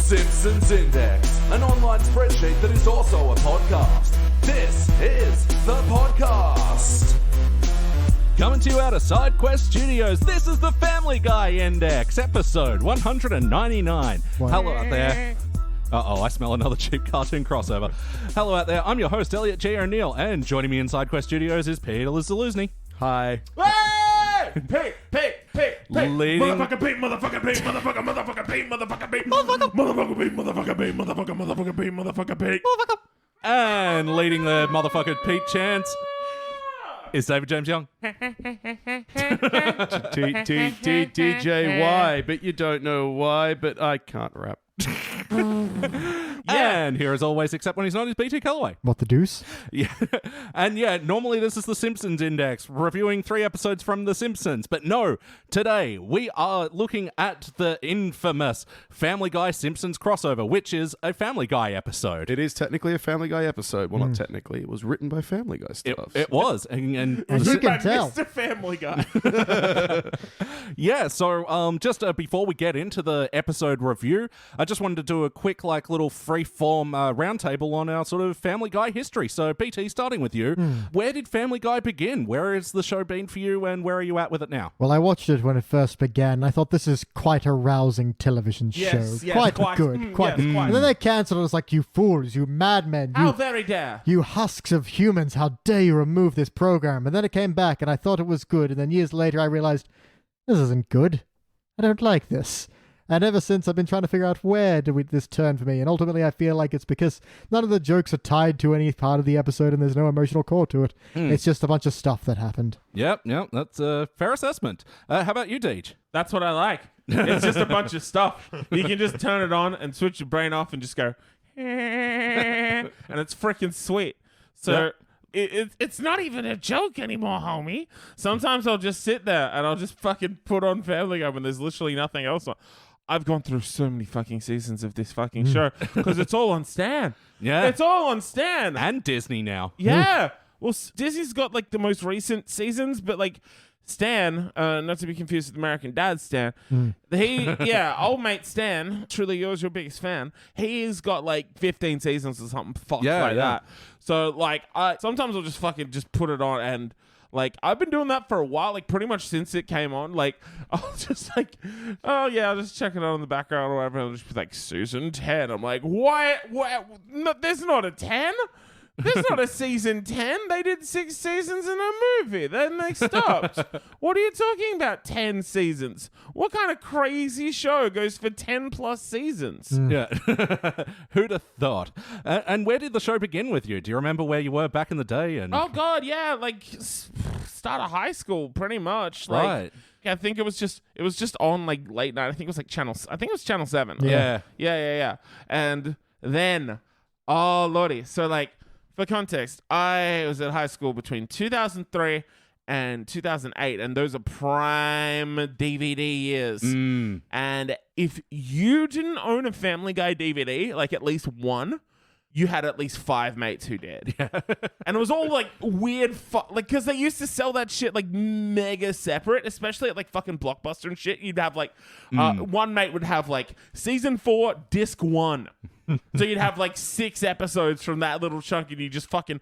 Simpsons Index, an online spreadsheet that is also a podcast. This is the podcast. Coming to you out of SideQuest Studios, this is the Family Guy Index, episode 199. What? Hello out there. Uh-oh, I smell another cheap cartoon crossover. Hello out there, I'm your host, Elliot Jay O'Neill, and joining me in SideQuest Studios is Peter Zaluzny. Hi. Hey! Pete! Leading... Motherfucker Pete! Motherfucker Pete! Motherfucker Pete! Motherfucker Pete! Motherfucker Pete! Motherfucker Pete! And leading the motherfucker Pete chants is David James Young. DJY, but you don't know why, but I can't rap. And here as always, except when he's not, is BT Calloway. What the deuce? Yeah. And yeah, normally this is the Simpsons Index, reviewing 3 episodes from The Simpsons. But no, today we are looking at the infamous Family Guy Simpsons crossover, which is a Family Guy episode. It is technically a Family Guy episode. Well, not technically. It was written by Family Guy stuff. It was. And As you can tell. Mr. Family Guy. yeah, so just before we get into the episode review, I just wanted to do a quick little free-form roundtable on our sort of Family Guy history. So BT, starting with you, where did Family Guy begin? Where has the show been for you, and where are you at with it now? Well, I watched it when it first began. I thought this is quite a rousing television show. Yes, quite good. good. Quite. Yes, quite. And then they cancelled it. It was like, you fools, you madmen, How very dare. you husks of humans, how dare you remove this program? And then it came back, and I thought it was good. And then years later, I realized, this isn't good. I don't like this. And ever since, I've been trying to figure out where this turn for me. And ultimately, I feel like it's because none of the jokes are tied to any part of the episode and there's no emotional core to it. It's just a bunch of stuff that happened. Yep, that's a fair assessment. How about you, Deej? That's what I like. It's just a bunch of stuff. You can just turn it on and switch your brain off and just go, and it's freaking sweet. So it's not even a joke anymore, homie. Sometimes I'll just sit there and I'll just fucking put on Family Guy when there's literally nothing else on. I've gone through so many fucking seasons of this fucking show because it's all on Stan. Yeah. It's all on Stan. And Disney now. Yeah. Well, Disney's got like the most recent seasons, but like Stan, not to be confused with American Dad Stan, old mate Stan, truly yours, your biggest fan, he's got like 15 seasons or something fucked that. So like, sometimes I'll just fucking just put it on and like, I've been doing that for a while, like pretty much since it came on. Like, I'll just like, I'll just check it out in the background or whatever. I'll just be like, season 10. I'm like, what? No, there's not a 10. There's not a season 10. They did 6 seasons in a movie. Then they stopped. What are you talking about? 10 seasons. What kind of crazy show goes for 10 plus seasons? Yeah. Who'd have thought? And where did the show begin with you? Do you remember where you were back in the day? And Oh, God, yeah. Like, start of high school, pretty much. Like, right. I think it was just on like late night. I think it was like Channel 7. Yeah. And then, oh, Lordy. So, like, for context, I was at high school between 2003 and 2008, and those are prime DVD years. And if you didn't own a Family Guy DVD, like at least one, you had at least 5 mates who did. And it was all like weird, like, because they used to sell that shit like mega separate, especially at like fucking Blockbuster and shit. You'd have like, one mate would have like season 4, disc 1. So you'd have like 6 episodes from that little chunk and you just fucking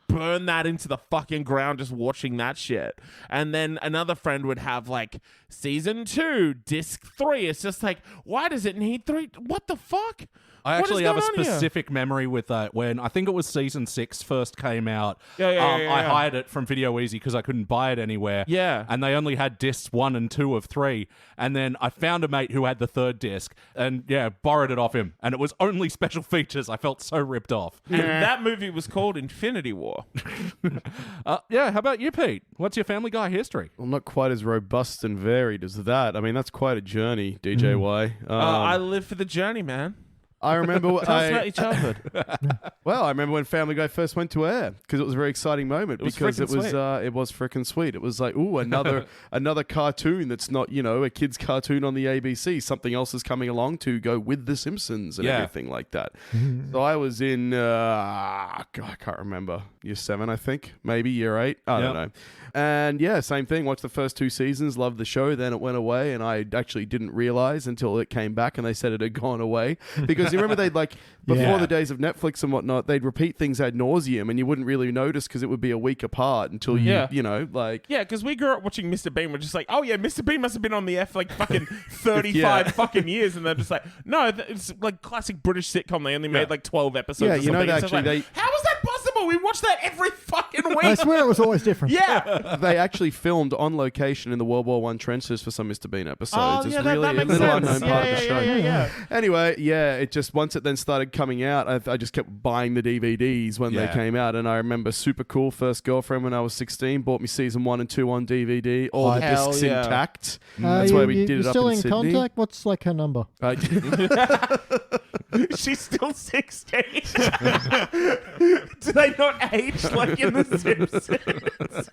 burn that into the fucking ground just watching that shit. And then another friend would have like season 2, disc 3. It's just like, why does it need 3? What the fuck? I What is actually have a going on here? specific memory with that when I think it was season 6 first came out. Yeah. I hired it from Video Easy because I couldn't buy it anywhere. Yeah. And they only had discs 1 and 2 of 3. And then I found a mate who had the 3rd disc and borrowed it off him. And it was only special features. I felt so ripped off. And that movie was called Infinity War. How about you, Pete? What's your Family Guy history? Well, not quite as robust and varied as that. I mean, that's quite a journey, DJY. I live for the journey, man. I remember. Tell us about your childhood. Well, I remember when Family Guy first went to air because it was a very exciting moment because it was freaking sweet. It was like, ooh, another cartoon that's not a kid's cartoon on the ABC. Something else is coming along to go with the Simpsons and everything like that. So I was in I can't remember, year 7, I think, maybe year 8. I don't know. And yeah, same thing. Watched the first 2 seasons, loved the show. Then it went away, and I actually didn't realize until it came back and they said it had gone away. Because you remember they'd before the days of Netflix and whatnot, they'd repeat things ad nauseum, and you wouldn't really notice because it would be a week apart until Yeah, because we grew up watching Mr. Bean. We're just like, oh yeah, Mr. Bean must have been on the F fucking 35 fucking years, and they're just like, no, it's like classic British sitcom. They only made 12 episodes. Yeah, or something. actually how is that possible? We watched that every fucking week. I swear it was always different. Yeah. They actually filmed on location in the World War I trenches for some Mr. Bean episodes. Oh, It's yeah, really that a makes little sense. unknown part of the show. Yeah. Anyway, it just, once it then started coming out, I just kept buying the DVDs when they came out. And I remember super cool first girlfriend when I was 16 bought me season 1 and 2 on DVD, all the hell discs yeah. intact. That's why we did it up still in in Sydney. contact? What's her number? She's still 16. Do they not age like in The Simpsons?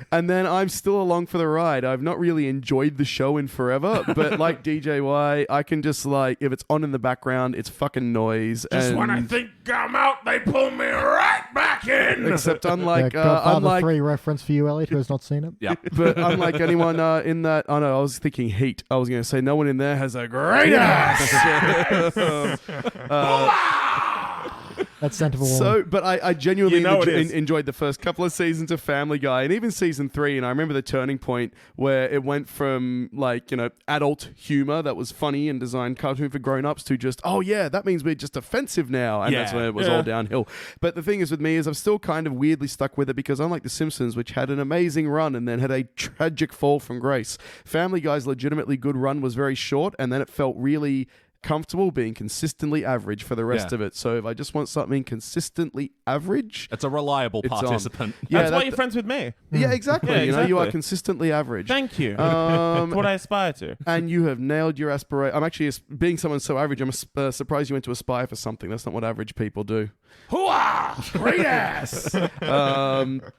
And then I'm still along for the ride. I've not really enjoyed the show in forever, but like DJY, I can just if it's on in the background, it's fucking noise. Just when I think I'm out, they pull me right back in. Except unlike Godfather 3 reference for you, Elliot, who has not seen it. Yeah. But unlike anyone in that, I was thinking Heat. I was going to say no one in there has a great ass. That's Scent of a Woman. So, but I genuinely it enjoyed the first couple of seasons of Family Guy and even season 3. And I remember the turning point where it went from adult humor that was funny and designed cartoon for grown-ups to just, oh yeah, that means we're just offensive now. And that's when it was all downhill. But the thing is with me is I'm still kind of weirdly stuck with it because unlike The Simpsons, which had an amazing run and then had a tragic fall from grace, Family Guy's legitimately good run was very short and then it felt really comfortable being consistently average for the rest of it. So if I just want something consistently average, it's a reliable participant. That's why you're friends with me. Yeah, exactly. Yeah, you know, you are exactly. consistently average. Thank you. That's what I aspire to. And you have nailed your aspiration. I'm actually, being someone so average, I'm surprised you went to aspire for something. That's not what average people do. Hooah! Great ass!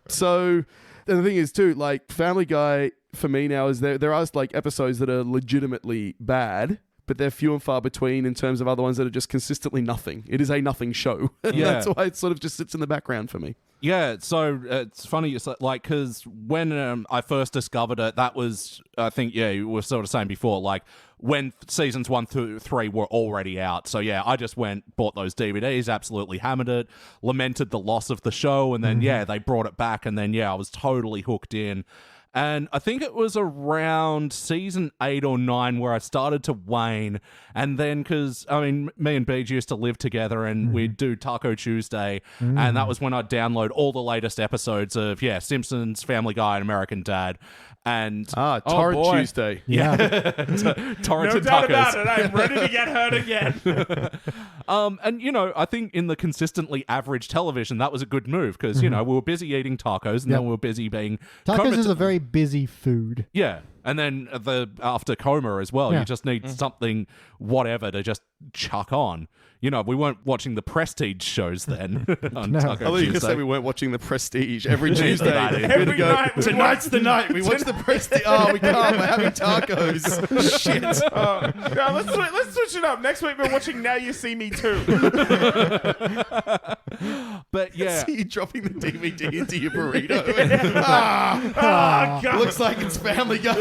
So, and the thing is too, like Family Guy for me now is there are like episodes that are legitimately bad, but they're few and far between in terms of other ones that are just consistently nothing. It is a nothing show. Yeah. That's why it sort of just sits in the background for me. Yeah, so it's funny, it's like, because when I first discovered it, that was, I think, you were sort of saying before, like, when seasons 1 through 3 were already out. So, yeah, I just bought those DVDs, absolutely hammered it, lamented the loss of the show, and then, they brought it back, and then, I was totally hooked in. And I think it was around season 8 or 9 where I started to wane. And then, because, I mean, me and Beej used to live together and we'd do Taco Tuesday. And that was when I'd download all the latest episodes of, Simpsons, Family Guy, and American Dad. And Torrent Tuesday. Yeah. Torrent No and doubt Tuckers. about it. I'm ready to get hurt again. And, I think in the consistently average television, that was a good move because, we were busy eating tacos and then we were busy being... Tacos is a very busy food. Yeah. And then after coma as well, you just need something, whatever, to just chuck on. We weren't watching the Prestige shows then on No. Taco I thought you were going to Tuesday. say we weren't watching the Prestige every Tuesday. Every night we Tonight's the night. We watch the Prestige. Oh, we can't. We're having tacos. Shit. Let's switch it up. Next week we're watching Now You See Me Too. But yeah. See you dropping the DVD into your burrito. Oh, God. Looks like it's Family Guy.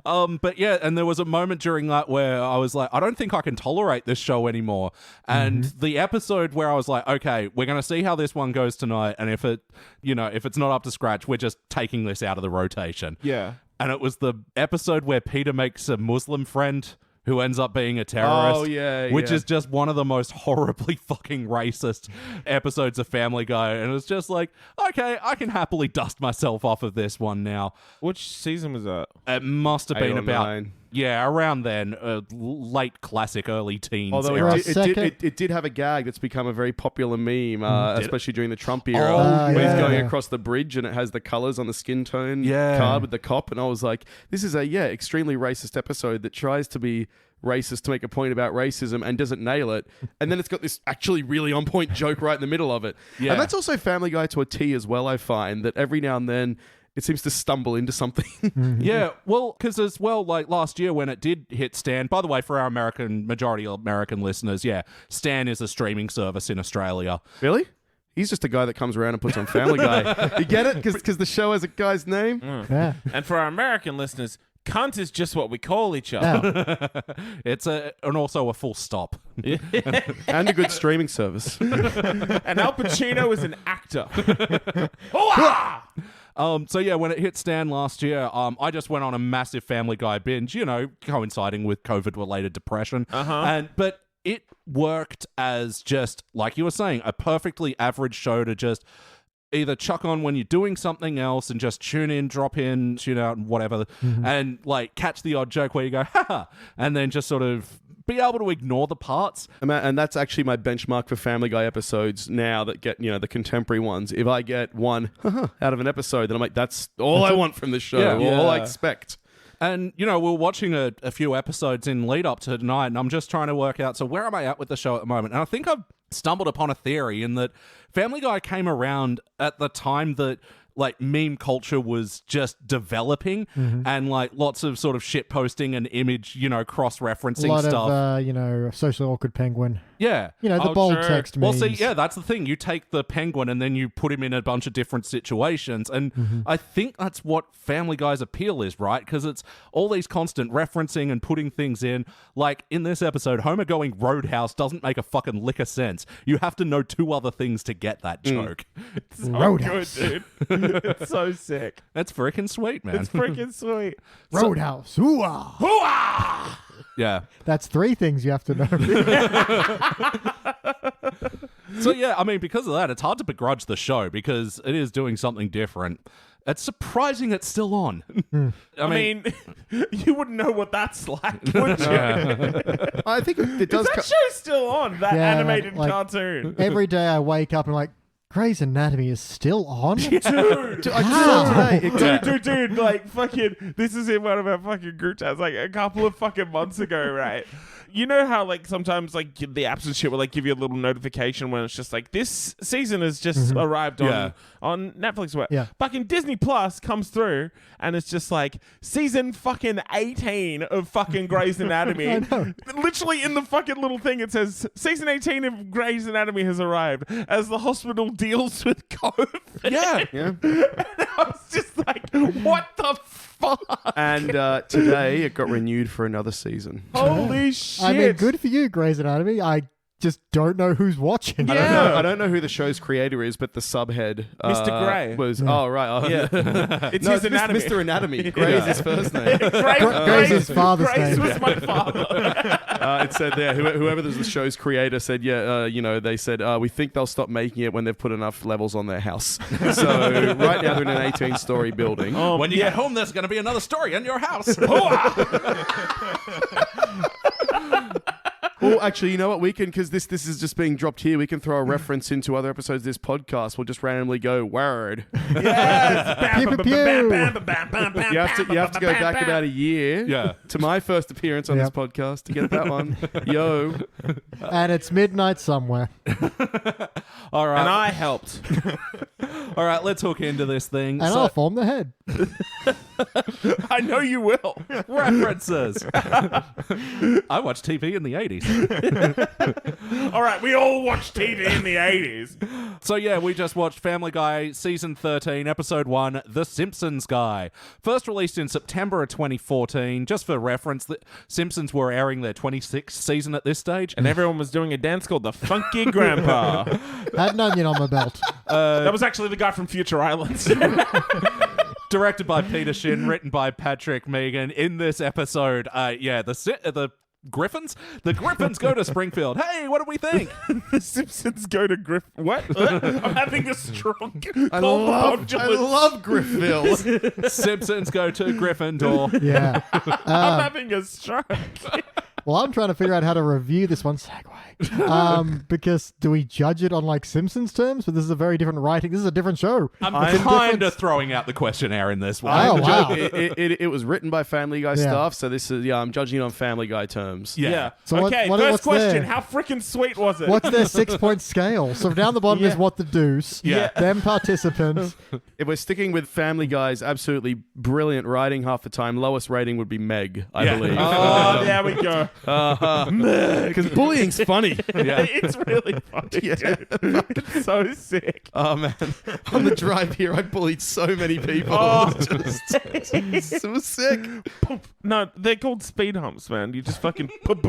But yeah, and there was a moment during that where I was like, I don't think I can tolerate this show anymore. And the episode where I was like, okay, we're going to see how this one goes tonight. And if it's not up to scratch, we're just taking this out of the rotation. Yeah. And it was the episode where Peter makes a Muslim friend who ends up being a terrorist. Oh, yeah, Which yeah. is just one of the most horribly fucking racist episodes of Family Guy. And it's just like, okay, I can happily dust myself off of this one now. Which season was that? It must have 8 been or about... 9. Yeah, around then, late classic, early teens. Although era. it did have a gag that's become a very popular meme, especially during the Trump era, Oh, where he's yeah. going across the bridge and it has the colors on the skin tone Yeah. card with the cop. And I was like, this is a extremely racist episode that tries to be racist to make a point about racism and doesn't nail it. And then it's got this actually really on point joke right in the middle of it. Yeah. And that's also Family Guy to a T as well, I find, that every now and then it seems to stumble into something. Yeah, well, because as well, like last year when it did hit Stan, by the way, for our majority of American listeners, yeah, Stan is a streaming service in Australia. Really? He's just a guy that comes around and puts on Family Guy. You get it? Because the show has a guy's name? Yeah. And for our American listeners, cunt is just what we call each other. It's and also a full stop. And a good streaming service. And Al Pacino is an actor. So yeah, when it hit Stan last year, I just went on a massive Family Guy binge, coinciding with COVID-related depression. But it worked as just, like you were saying, a perfectly average show to just either chuck on when you're doing something else and just tune in, drop in, tune out, and whatever, and like catch the odd joke where you go, ha, and then just sort of be able to ignore the parts. And that's actually my benchmark for Family Guy episodes now that get, the contemporary ones. If I get one out of an episode, then I'm like, that's all I want from this show, all I expect. And, we're watching a few episodes in lead up to tonight, and I'm just trying to work out, so where am I at with the show at the moment? And I think I've stumbled upon a theory in that Family Guy came around at the time that like meme culture was just developing and like lots of sort of shit posting and image, cross-referencing stuff. A lot of, socially awkward penguin. Yeah. The bold text memes. Well, see, yeah, that's the thing. You take the penguin and then you put him in a bunch of different situations. And I think that's what Family Guy's appeal is, right? Because it's all these constant referencing and putting things in. Like in this episode, Homer going Roadhouse doesn't make a fucking lick of sense. You have to know two other things to get that joke. It's so Roadhouse. good, dude. It's so sick. That's freaking sweet, man. It's freaking sweet. Roadhouse. Hoo-ah. Hoo-ah! Yeah. That's 3 things you have to know. So yeah, I mean, because of that, it's hard to begrudge the show because it is doing something different. It's surprising it's still on. I mean, you wouldn't know what that's like, would you? I think it does. Is that show still on? That animated like, cartoon. Every day I wake up and I'm like, Grey's Anatomy is still on? Dude, I just saw today. Dude, like fucking, this is in one of our fucking group chats, like a couple of fucking months ago, right? You know how like sometimes like the apps and shit will like give you a little notification when it's just like this season has just arrived on Netflix. Yeah. Fucking Disney Plus comes through and it's just like season fucking 18 of fucking Grey's Anatomy. I know. Literally in the fucking little thing it says season 18 of Grey's Anatomy has arrived as the hospital deals with COVID. yeah. And I was just like, what the fuck? And today it got renewed for another season. Holy shit. I mean, good for you, Grey's Anatomy. I just don't know who's watching. I don't know who the show's creator is, but the subhead Mr. Grey was right. Yeah. It's his anatomy. Mr. Anatomy. Grey's his first name. Grey's his father's Grace name. was my father. It said there, whoever was the show's creator said, they said, we think they'll stop making it when they've put enough levels on their house. So right now they're in an 18-story building. When you get home, there's going to be another story in your house. Well, actually, you know what? We can, because this is just being dropped here, we can throw a reference into other episodes of this podcast. We'll just randomly go, word. Yes. Pew, pew, pew. You have to go back about a year to my first appearance on this podcast to get that one. Yo. And it's midnight somewhere. All right. And I helped. All right, let's hook into this thing. And I'll form the head. I know you will. References. I watched TV in the 80s. All right, we all watched TV in the 80s. So yeah, we just watched Family Guy Season 13, Episode 1, The Simpsons Guy. First released in September of 2014. Just for reference, the Simpsons were airing their 26th season at this stage. And everyone was doing a dance called the Funky Grandpa. Had an onion on my belt. That was actually the guy from Future Islands. Directed by Peter Shin, written by Patrick Megan. In this episode, the Griffins? The Griffins go to Springfield. Hey, what do we think? The Simpsons go to What? I'm having a stroke. I love Griffville. Simpsons go to Gryffindor. Yeah. I'm having a stroke. Well, I'm trying to figure out how to review this one. Segue. Because do we judge it on like Simpsons terms? But this is a very different writing. This is a different show. I'm kind of throwing out the questionnaire in this one. Oh, wow. It was written by Family Guy staff, so this is I'm judging it on Family Guy terms. Yeah. So okay, first question. How freaking sweet was it? What's their 6-point scale? So down the bottom is what the deuce. Yeah. Them participants. If we're sticking with Family Guy's absolutely brilliant writing half the time, lowest rating would be Meg, I believe. Oh, there we go. Because bullying's funny. It's really funny, dude. It's so sick. Oh, man. On the drive here, I bullied so many people. Oh. It was sick. No, they're called speed humps, man. You just fucking poof,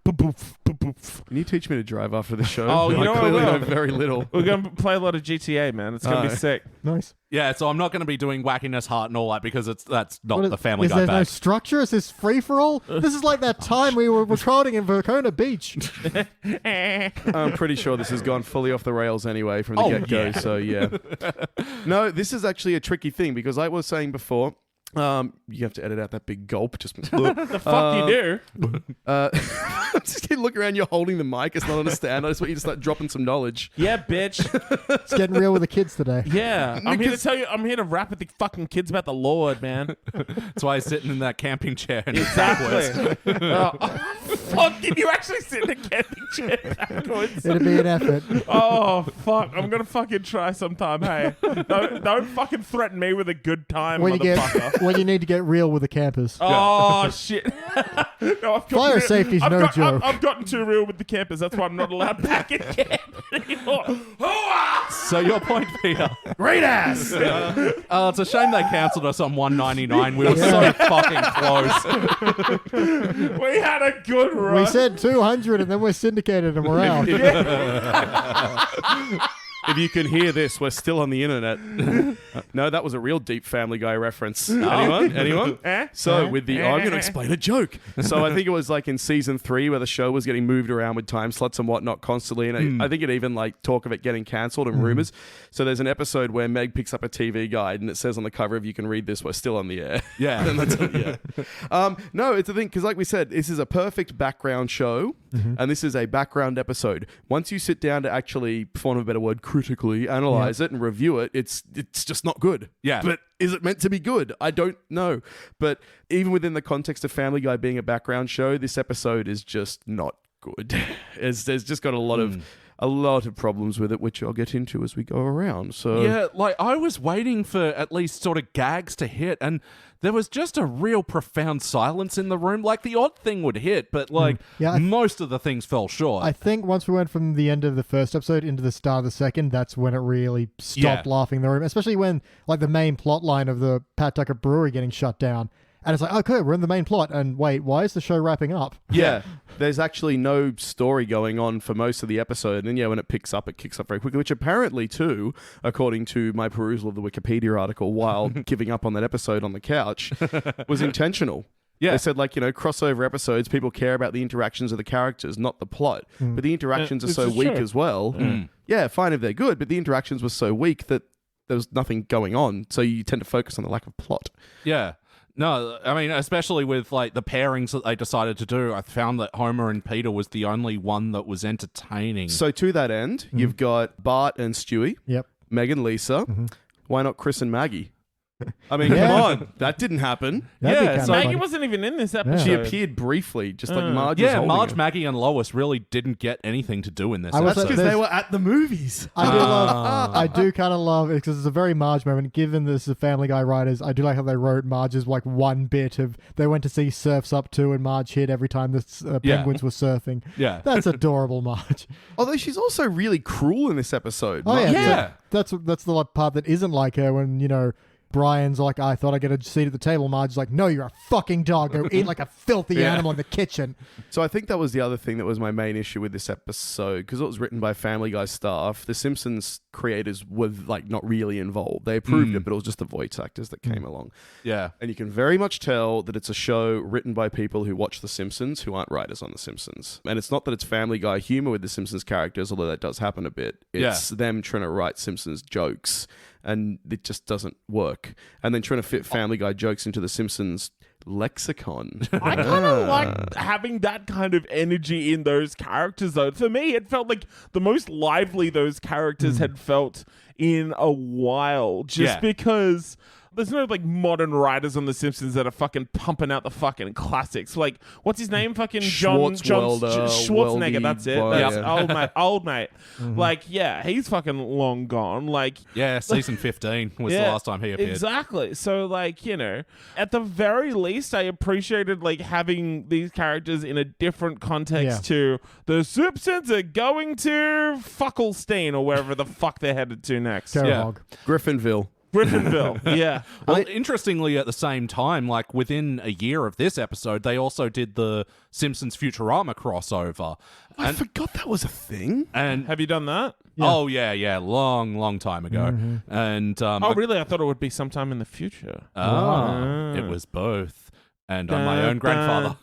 poof, poof. Can you teach me to drive after the show? Oh, you know I clearly I will. know very little. We're going to play a lot of GTA, man. It's going to be sick. Nice. Yeah, so I'm not going to be doing wackiness heart and all that because that's not What the Family Guy Is there no bag. structure? Is this free for all? This is like that time we were recording in Vercona Beach. I'm pretty sure this has gone fully off the rails anyway from the get-go, so yeah. No, this is actually a tricky thing because like I was saying before, you have to edit out that big gulp. Just The fuck you do? just look around, you're holding the mic. It's not on a stand. I just want you to start dropping some knowledge. Yeah, bitch. It's getting real with the kids today. Yeah. I'm here to tell you, I'm here to rap with the fucking kids about the Lord, man. That's why he's sitting in that camping chair. And Exactly. Fuck, did you actually sit in a camping chair backwards? It'd be an effort. Oh, fuck. I'm going to fucking try sometime, hey. Don't fucking threaten me with a good time, motherfucker. When you need to get real with the campers. Oh, shit. No, Fire safety's no joke. I've gotten too real with the campers. That's why I'm not allowed back in camp anymore. So your point, Peter. Great ass! It's a shame they cancelled us on 199. We were so fucking close. We had a good run. We said 200 and then we're syndicated and we're out. If you can hear this, we're still on the internet. No, that was a real deep Family Guy reference. Anyone? So with the, I'm going to explain a joke. So I think it was like in season 3 where the show was getting moved around with time slots and whatnot constantly. And I think it even like talk of it getting cancelled and rumors. So there's an episode where Meg picks up a TV guide and it says on the cover, if you can read this, we're still on the air. Yeah. And that's, no, it's a thing. Because like we said, this is a perfect background show. And this is a background episode. Once you sit down to actually, for want of a better word, critically analyze it and review it, it's just not good. Yeah. But is it meant to be good? I don't know. But even within the context of Family Guy being a background show, this episode is just not good. There's just got a lot of problems with it, which I'll get into as we go around. So Yeah, like I was waiting for at least sort of gags to hit, and there was just a real profound silence in the room. Like the odd thing would hit, but like most of the things fell short. I think once we went from the end of the first episode into the start of the second, that's when it really stopped laughing in the room, especially when like the main plot line of the Pat Tucker Brewery getting shut down. And it's like, okay, we're in the main plot. And wait, why is the show wrapping up? Yeah. There's actually no story going on for most of the episode. And yeah, when it kicks up very quickly, which apparently too, according to my perusal of the Wikipedia article while giving up on that episode on the couch, was intentional. Yeah. They said, like, crossover episodes, people care about the interactions of the characters, not the plot. But the interactions are so weak as well. Yeah, fine if they're good, but the interactions were so weak that there was nothing going on. So you tend to focus on the lack of plot. Yeah. No, I mean, especially with like the pairings that they decided to do, I found that Homer and Peter was the only one that was entertaining. So to that end, you've got Bart and Stewie, Meg and Lisa. Why not Chris and Maggie? I mean, come on. That didn't happen. So Maggie wasn't even in this episode. She appeared briefly, just like Marge was holding Marge, her. Maggie, and Lois really didn't get anything to do in this That's episode. Because they were at the movies. I do kind of love it because it's a very Marge moment. Given this is Family Guy writers, I do like how they wrote Marge's like one bit of they went to see Surf's Up 2 and Marge hit every time the penguins were surfing. Yeah. That's adorable, Marge. Although she's also really cruel in this episode. Oh, Marge. yeah. That's the part that isn't like her when, Brian's like, I thought I'd get a seat at the table. Marge's like, no, you're a fucking dog. Go eat like a filthy animal in the kitchen. So I think that was the other thing that was my main issue with this episode, because it was written by Family Guy staff. The Simpsons creators were like not really involved. They approved it, but it was just the voice actors that came along. Yeah. And you can very much tell that it's a show written by people who watch The Simpsons who aren't writers on The Simpsons. And it's not that it's Family Guy humor with The Simpsons characters, although that does happen a bit. It's them trying to write Simpsons jokes, and it just doesn't work. And then trying to fit Family Guy jokes into The Simpsons lexicon. I kind of like having that kind of energy in those characters, though. For me, it felt like the most lively those characters had felt in a while, just because there's no like modern writers on The Simpsons that are fucking pumping out the fucking classics. Like, what's his name? Fucking Schwarzenegger. That's it. That's old mate. Like, yeah, he's fucking long gone. Like, yeah, season 15 was the last time he appeared. Exactly. So, like, you know, at the very least, I appreciated like having these characters in a different context to The Simpsons are going to Fucklestein or wherever the fuck they're headed to next. Griffinville. Yeah. Well, interestingly, at the same time, like within a year of this episode, they also did the Simpsons Futurama crossover. I forgot that was a thing. And have you done that? Yeah. Oh, yeah, long time ago. And really? I thought it would be sometime in the future. It was both. And I'm my own grandfather.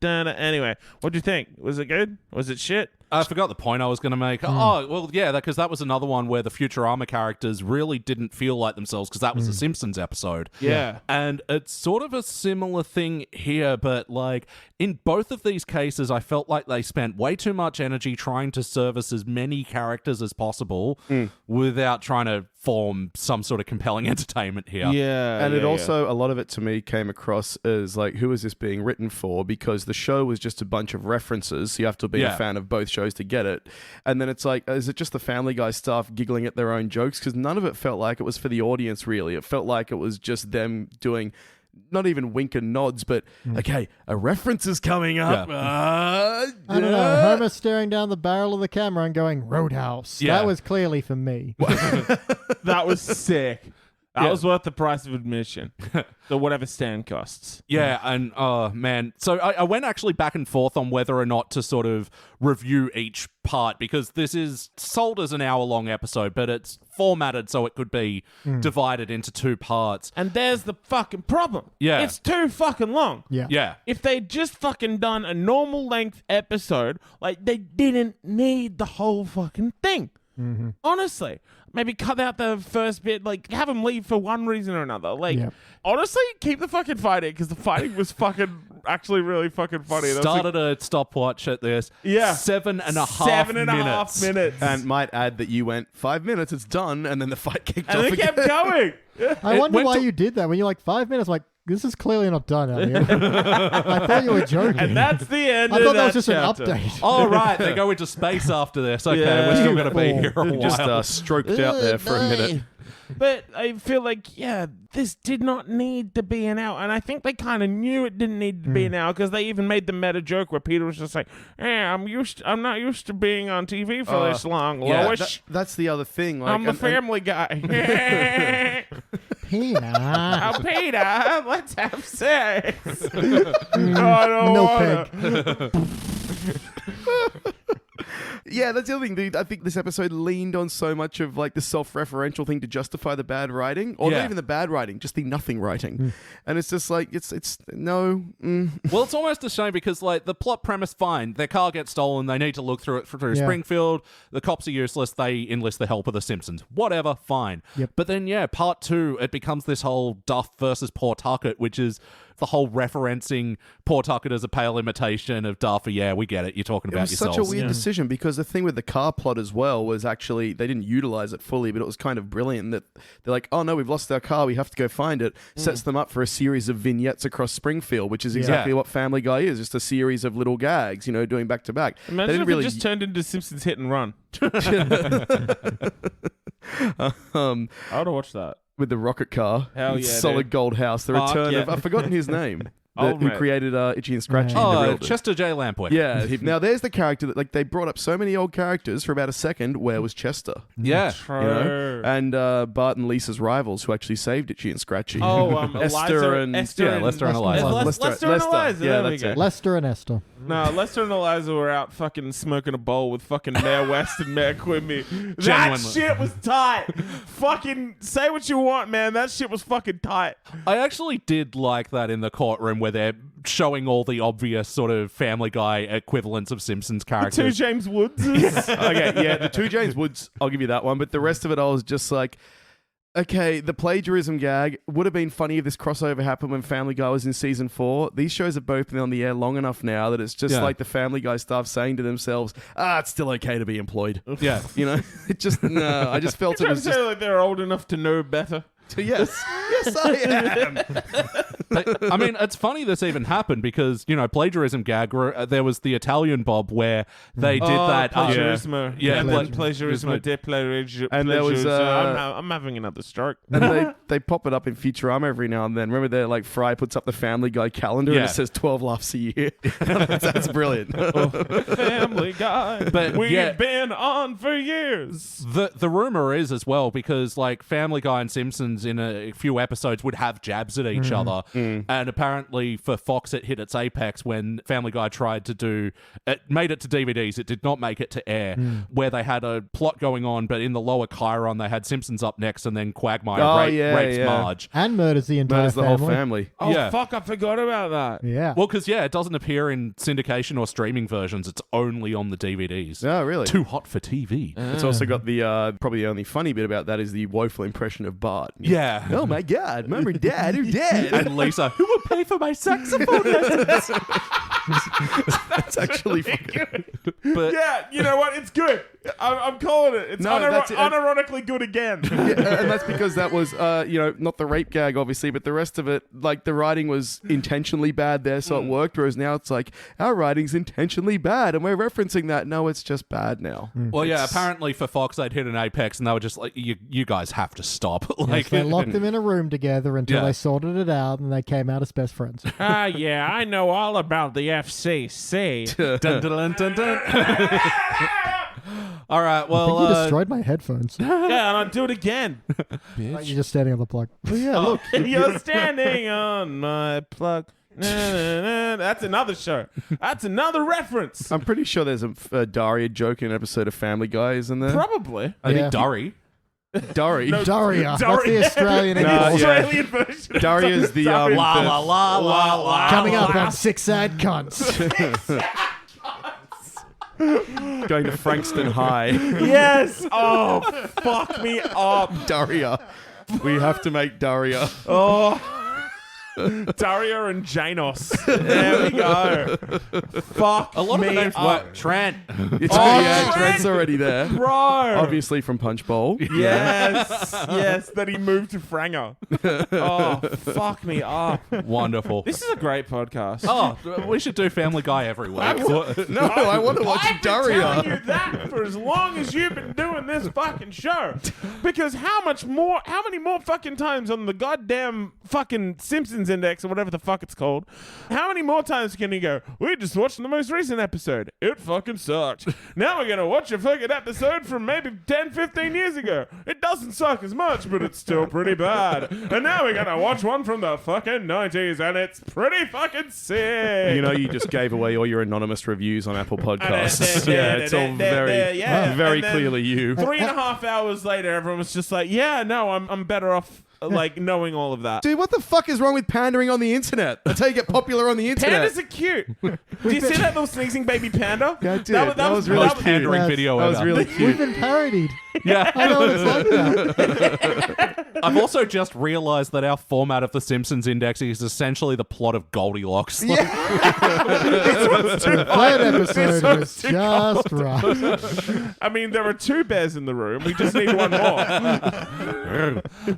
Anyway, what'd you think? Was it good? Was it shit? I forgot the point I was going to make. Oh, well, yeah, because that was another one where the Futurama characters really didn't feel like themselves because that was a Simpsons episode. Yeah. And it's sort of a similar thing here, but like in both of these cases, I felt like they spent way too much energy trying to service as many characters as possible without trying to form some sort of compelling entertainment here. Yeah. And it also, a lot of it to me came across as like, who is this being written for? Because the show was just a bunch of references. So you have to be a fan of both shows to get it. And then it's like, is it just the Family Guy stuff giggling at their own jokes? Because none of it felt like it was for the audience, really. It felt like it was just them doing not even wink and nods, but okay, a reference is coming up. I don't know. Homer staring down the barrel of the camera and going, Roadhouse. Yeah. That was clearly for me. That was sick. That was worth the price of admission. So whatever Stan costs. Yeah, and man. So I went actually back and forth on whether or not to sort of review each part because this is sold as an hour-long episode, but it's formatted so it could be divided into two parts. And there's the fucking problem. Yeah. It's too fucking long. Yeah. If they'd just fucking done a normal length episode, like they didn't need the whole fucking thing. Honestly, maybe cut out the first bit, like have them leave for one reason or another. Like, honestly, keep the fucking fighting because the fighting was fucking actually really fucking funny. Started a stopwatch at this. Yeah. 7.5 minutes. And might add that you went 5 minutes, it's done, and then the fight kicked And off they again. kept going. I wonder why you did that. When you're like 5 minutes, I'm like, this is clearly not done, Elliot. I thought you were joking. And that's the end. I thought that was just chapter. an update. Oh, right. They go into space after this. Okay, we're still going to be here a while. Just stroked out there for a minute. But I feel like, this did not need to be an hour. And I think they kind of knew it didn't need to be an hour because they even made the meta joke where Peter was just like, I'm not used to being on TV for this long, Lois. That's the other thing. Like, I'm the family guy. Peter. Oh, Peter, let's have sex. I don't No wanna. Yeah, that's the other thing, dude. I think this episode leaned on so much of like the self-referential thing to justify the bad writing, or not even the bad writing, just the nothing writing. And it's just like it's no. Well, it's almost a shame because like the plot premise, fine. Their car gets stolen. They need to look through it through Springfield. The cops are useless. They enlist the help of the Simpsons. Whatever, fine. Yep. But then part 2, it becomes this whole Duff versus Pawtucket, which is the whole referencing Pawtucket as a pale imitation of Duff. Yeah, we get it. You're talking about yourselves. Such a weird decision because the thing with the car plot as well was actually they didn't utilize it fully, but it was kind of brilliant that they're like, oh no, we've lost our car, we have to go find it. Sets them up for a series of vignettes across Springfield, which is exactly what Family Guy is, just a series of little gags, doing back to back. Imagine if it just turned into Simpsons Hit and Run. I would have watched that. With the rocket car, Hell yeah, solid dude. gold house, the return of I've forgotten his name. Who created Itchy and Scratchy? Oh, Chester J. Lampwick. Yeah. Now there's the character that like they brought up so many old characters for about a second. Where was Chester? Yeah. True. And Bart and Lisa's rivals who actually saved Itchy and Scratchy. Oh, Lester and Lester and Eliza. Lester and Eliza. Yeah, There we that's go. it. Lester and Esther. No, Lester and Eliza were out fucking smoking a bowl with fucking Mayor West and Mayor Quimby. That Genuinely. shit was tight. Fucking say what you want, man. That shit was fucking tight. I actually did like that in the courtroom where they're showing all the obvious sort of Family Guy equivalents of Simpsons characters. Two James Woods. Okay, yeah, the two James Woods, I'll give you that one. But the rest of it, I was just like, Okay, the plagiarism gag would have been funny if this crossover happened when Family Guy was in season 4. These shows have both been on the air long enough now that it's just like the Family Guy staff saying to themselves, it's still okay to be employed. Yeah. You know, it just, no, I just felt it was just... like they're old enough to know better. Yes, I am. I mean, it's funny this even happened because, you know, plagiarism gag, there was the Italian Bob where they did that. Plagiarismo. Plagiarismo de plagiarismo. And there was... I'm having another stroke. And they pop it up in Futurama every now and then. Remember there, like, Fry puts up the Family Guy calendar and it says 12 laughs a year. That's brilliant. Family Guy. But we've been on for years. The rumor is as well because, like, Family Guy and Simpsons in a few episodes would have jabs at each other. And apparently for Fox it hit its apex when Family Guy tried to do it, made it to DVDs. It did not make it to air, where they had a plot going on, but in the lower chyron they had Simpsons up next and then Quagmire rapes Marge. And murders the entire Murders the whole family. Oh, fuck, I forgot about that. Yeah. Well, because, it doesn't appear in syndication or streaming versions. It's only on the DVDs. Oh, really? Too hot for TV. It's also got the, probably the only funny bit about that is the woeful impression of Bart. Yeah. Oh my God, Mom and Dad are dead. And Lisa, who will pay for my saxophone lessons? That's actually fucking... But Yeah, you know what? It's good. I'm calling it. It's that's it. unironically good again. Yeah, and that's because that was, not the rape gag, obviously, but the rest of it, like, the writing was intentionally bad there, so it worked, whereas now it's like, our writing's intentionally bad, and we're referencing that. No, it's just bad now. Well, yeah, apparently for Fox, they'd hit an apex, and they were just like, you guys have to stop. Yes, they locked them in a room together until they sorted it out, and they came out as best friends. Yeah, I know all about the FCC. Dun, dun, dun, dun, dun. All right, well... I think you destroyed my headphones. Yeah, and I'll do it again. You're just standing on the plug. Oh, yeah, look. You're standing on my plug. That's another show. That's another reference. I'm pretty sure there's a Daria joke in an episode of Family Guy, isn't there? Probably. I think Durry. Dari. No, Daria. That's the Australian English. Australian version. Daria's the... La la la la la. Coming up on Six-Eyed Cunts. Going to Frankston High. Yes. Oh, fuck me up. Daria. We have to make Daria. Oh. Daria and Janos. There we go. Fuck A lot of the names work. Trent. Yeah, Trent's already there. Bro. Obviously from Punch Bowl. Yes. Yes, that he moved to Franger. Oh, fuck me up. Wonderful. This is a great podcast. Oh, we should do Family Guy every week. No, I want to watch I've been Daria. telling you that for as long as you've been doing this fucking show. Because how many more fucking times on the goddamn fucking Simpsons Index or whatever the fuck it's called, how many more times can you go, we just watched the most recent episode, it fucking sucked. Now we're gonna watch a fucking episode from maybe 10, 15 years ago. It doesn't suck as much, but it's still pretty bad. And now we're gonna watch one from the fucking 90s and it's pretty fucking sick. You know, you just gave away all your anonymous reviews on Apple Podcasts. Yeah, it's all very clearly you. 3.5 hours later, everyone was just like, yeah, no, I'm better off like knowing all of that. Dude, what the fuck is wrong with pandering on the internet? That's how you get popular on the internet. Pandas are cute. Do you see that little sneezing baby panda? Yeah, I did. That was really Most cute. pandering Yes. video That ever. was really We've cute. been parodied. Yeah. I know what it's like now. I've also just realized that our format of the Simpsons Index is essentially the plot of Goldilocks. The third episode was just right. I mean, there are 2 bears in the room. We just need one more.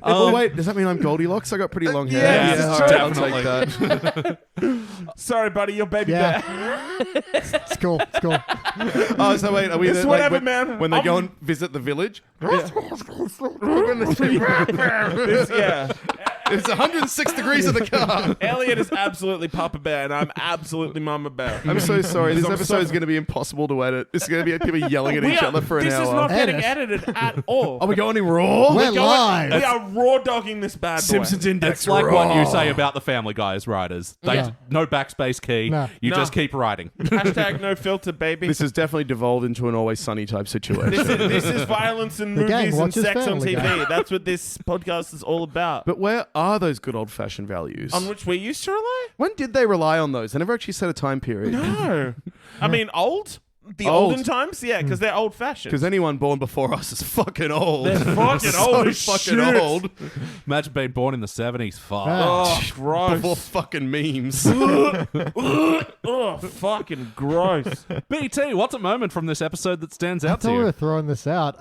Oh, wait, does that mean I'm Goldilocks? I got pretty long hair. yes, all right, I'll definitely. take that. Sorry, buddy, you're baby Yeah. bear. It's cool. It's cool. Oh, so wait, are we It's there, whatever, when, man. when they go and visit the village? Yeah. It's 106 degrees in the car. Elliot is absolutely Papa Bear, and I'm absolutely Mama Bear. I'm so sorry. This I'm episode is going to be impossible to edit. It's going to be people yelling at each other for an this hour. is not getting Edit. edited at all. Are we going in raw? We're live. We are raw dogging this bad boy. Simpsons Index It's like raw. what you say about the Family Guy's writers. They Yeah. no backspace key. No. You No. just keep writing. Hashtag no filter, baby. This has definitely devolved into an Always Sunny type situation. This is violence and The gang movies and watches sex on Family TV. Guy. That's what this podcast is all about. But where are those good old-fashioned values? On which we used to rely? When did they rely on those? I never actually set a time period. No. I mean, old? the Old. olden times? Yeah, because they're old-fashioned. Because anyone born before us is fucking old. They're fucking old as fucking shit. old. Imagine being born in the 70s. Fuck. Oh, gross. Before fucking memes. Oh, fucking gross. BT, what's a moment from this episode that stands I out to thought we you? were throwing this out.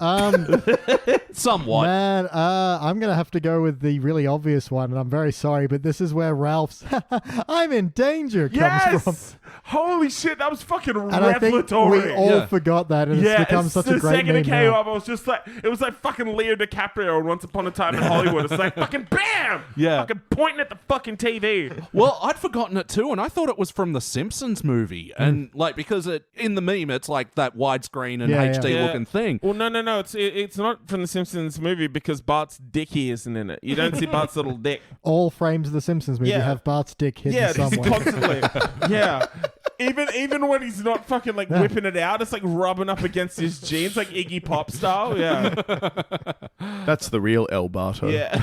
Somewhat. Man, I'm going to have to go with the really obvious one, and I'm very sorry, but this is where Ralph's I'm in danger comes from. Holy shit, that was fucking And I think revelatory. we all forgot that, and it's become such a great the second it meme came now. up, I was just like, it was like fucking Leo DiCaprio in Once Upon a Time in Hollywood. It's like fucking BAM! Yeah. Fucking pointing at the fucking TV. Well, I'd forgotten it too, and I thought it was from the Simpsons movie. And like, because in the meme, it's like that widescreen and Yeah, HD yeah. looking thing. Well, no. It's not from the Simpsons movie because Bart's dicky isn't in it. You don't see Bart's little dick. All frames of the Simpsons movie Yeah. have Bart's dick hidden Yeah, he's somewhere. constantly. Yeah. Even when he's not fucking like whipping it out, it's like rubbing up against his jeans, like Iggy Pop style. Yeah. That's the real El Barto. Yeah.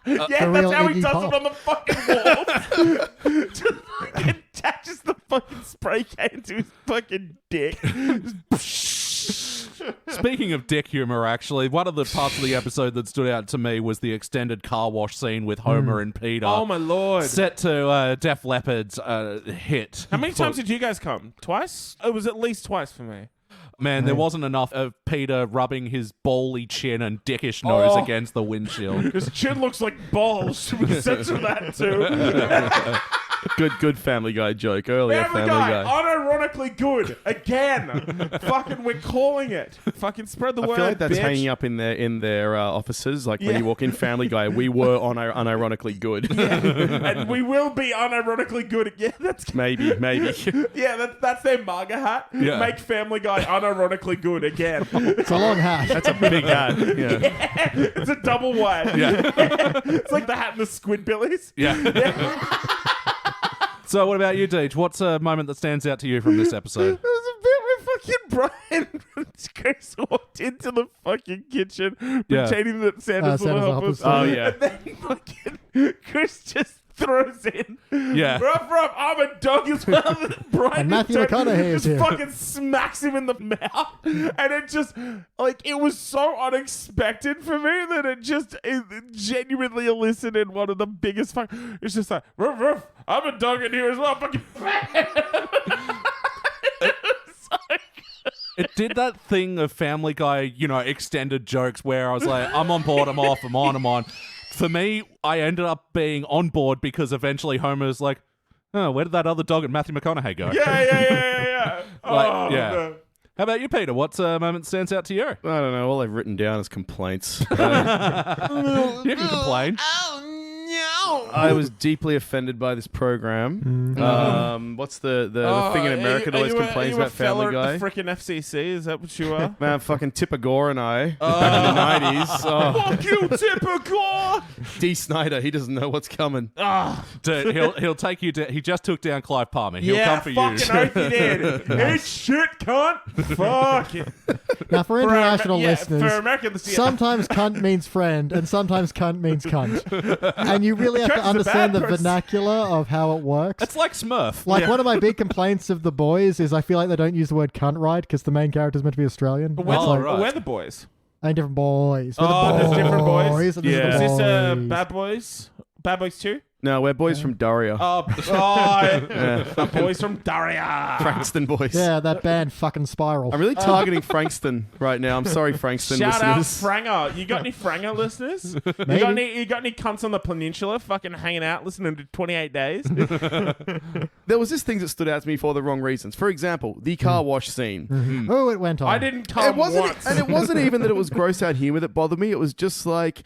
The Yeah, real that's how he Iggy does Pop. it on the fucking wall. Just fucking attaches the fucking spray can to his fucking dick. Speaking of dick humor, actually, one of the parts of the episode that stood out to me was the extended car wash scene with Homer and Peter. Oh my lord. Set to Def Leppard's hit. How many times did you guys come? Twice? It was at least twice for me. Man, there wasn't enough of Peter rubbing his bally chin and dickish nose against the windshield. His chin looks like balls. Should we censor that too? Good Family Guy joke earlier. Family Guy, unironically good. Again. Fucking, we're calling it. Fucking spread the word, I feel like that's bitch. hanging up in their offices. Like when you walk in Family Guy, we were unironically good. And we will be unironically good again. That's maybe. yeah, that's their MAGA hat. Yeah. Make Family Guy unironically good again. It's a long hat. That's a big ad. Yeah. It's a double wide. Yeah. It's like the hat and the Squidbillies. Yeah. So what about you, Deej? What's a moment that stands out to you from this episode? There was a bit where fucking Brian and Chris walked into the fucking kitchen pretending that Santa's Santa's help us. help us. Oh, yeah. And then fucking Chris just throws in. Yeah. Ruff, I'm a dog as well. Brian And Matthew McConaughey is just here. fucking smacks him in the mouth. And it just, like, it was so unexpected for me that it genuinely elicited one of the biggest it's just like, Ruff, I'm a dog in here as well. Fucking It did that thing of Family Guy, extended jokes where I was like, I'm on board, I'm off, I'm on. For me, I ended up being on board because eventually Homer's like, oh, where did that other dog and Matthew McConaughey go? Yeah. Yeah. How about you, Peter? What's a moment that stands out to you? I don't know. All I've written down is complaints. You can complain. I was deeply offended by this program. What's the thing in America that always complains about Family Guy? Freaking FCC, is that what you are? Man, fucking Tipper Gore and I back in the 90s. Oh, Fuck you, Tipper Gore! D. Snyder, he doesn't know what's coming. Dude, he'll take you down. He just took down Clive Palmer. He'll come for you. fucking oath he did. It's shit, cunt. Fuck it. Now, for international for listeners, American listeners, sometimes cunt means friend, and sometimes cunt means cunt. And you really have to Cunt's a understand bad the person. vernacular of how it works. It's like Smurf. Like, one of my big complaints of The Boys is I feel like they don't use the word cunt right because the main character's meant to be Australian. We're, It's like, right. we're the boys. ain't different boys. We're Oh, the there's different boys? and this Yeah. is Is the this boys. Bad Boys? Bad Boys 2? No, we're boys from Daria. The boys from Daria. Frankston boys. Yeah, that band fucking Spiral. I'm really targeting Frankston right now. I'm sorry, Frankston Shout out listeners. Franger. You got any Franger listeners? Maybe. You got any cunts on the peninsula fucking hanging out listening to 28 Days? There was this thing that stood out to me for the wrong reasons. For example, the car wash scene. Oh, it went on. I didn't come It wasn't, once. and it wasn't even that it was gross out humor that bothered me. It was just like,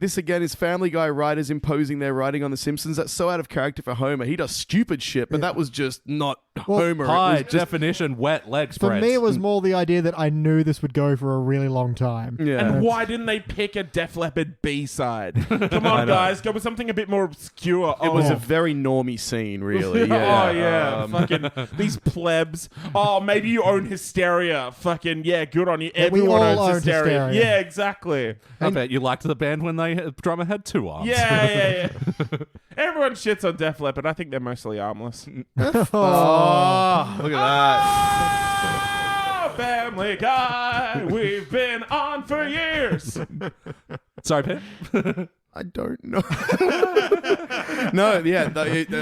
this again is Family Guy writers imposing their writing on The Simpsons. That's so out of character for Homer. He does stupid shit, but that was just not Homer. High It was just, definition wet leg For spreads. me, it was more the idea that I knew this would go for a really long time. yeah. And why didn't they pick a Def Leppard B-side? Come on, guys. Go with something a bit more obscure. It was a very normie scene, really. Yeah. Oh, yeah. Fucking these plebs. Oh, maybe you own Hysteria. Fucking, yeah, good on you. Yeah, we Everyone all owns owned Hysteria. Hysteria. Yeah, exactly. I bet you liked the band when they drummer had 2 arms. Yeah. Everyone shits on Def Leppard. I think they're mostly armless. Oh, look at that. Oh, Family Guy, we've been on for years. Sorry, Pip. I don't know. No, yeah.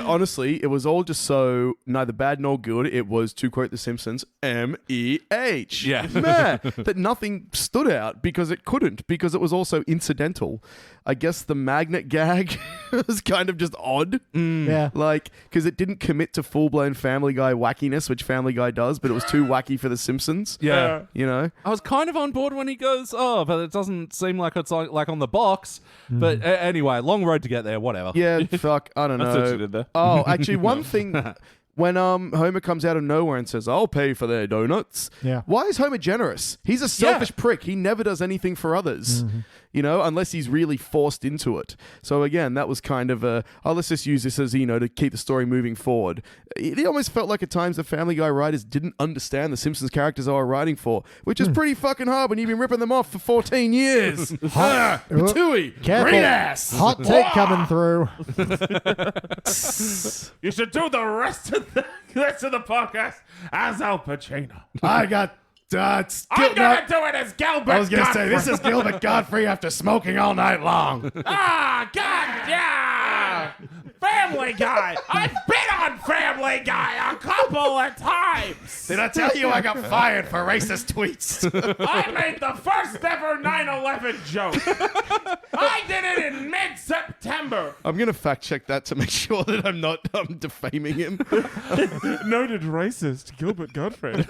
Honestly, it was all just so neither bad nor good. It was, to quote The Simpsons, MEH. Yeah. Man, that nothing stood out because it couldn't, because it was also incidental. I guess the magnet gag was kind of just odd. Yeah. Like, because it didn't commit to full-blown Family Guy wackiness, which Family Guy does, but it was too wacky for The Simpsons. Yeah. You know? I was kind of on board when he goes, but it doesn't seem like it's like on the box. But anyway, long road to get there, whatever. Yeah, fuck, I don't know. That's what you did there. Oh, actually, one thing... When Homer comes out of nowhere and says, I'll pay for their donuts. Yeah. Why is Homer generous? He's a selfish prick. He never does anything for others, you know, unless he's really forced into it. So again, that was kind of let's just use this as, you know, to keep the story moving forward. It almost felt like at times the Family Guy writers didn't understand the Simpsons characters they were writing for, which is pretty fucking hard when you've been ripping them off for 14 years. Tui, Careful. green ass. Hot take coming through. You should do the rest of the podcast as Al Pacino. I got... I'm gonna do it as Gilbert. I was going to say, Godfrey. this is Gilbert Godfrey after smoking all night long. Ah, God, yeah! Family Guy! I've been on Family Guy a couple of times! Did I tell you I got fired for racist tweets? I made the first ever 9/11 joke! I did it in mid-September! I'm going to fact check that to make sure that I'm not defaming him. Noted racist, Gilbert Godfrey.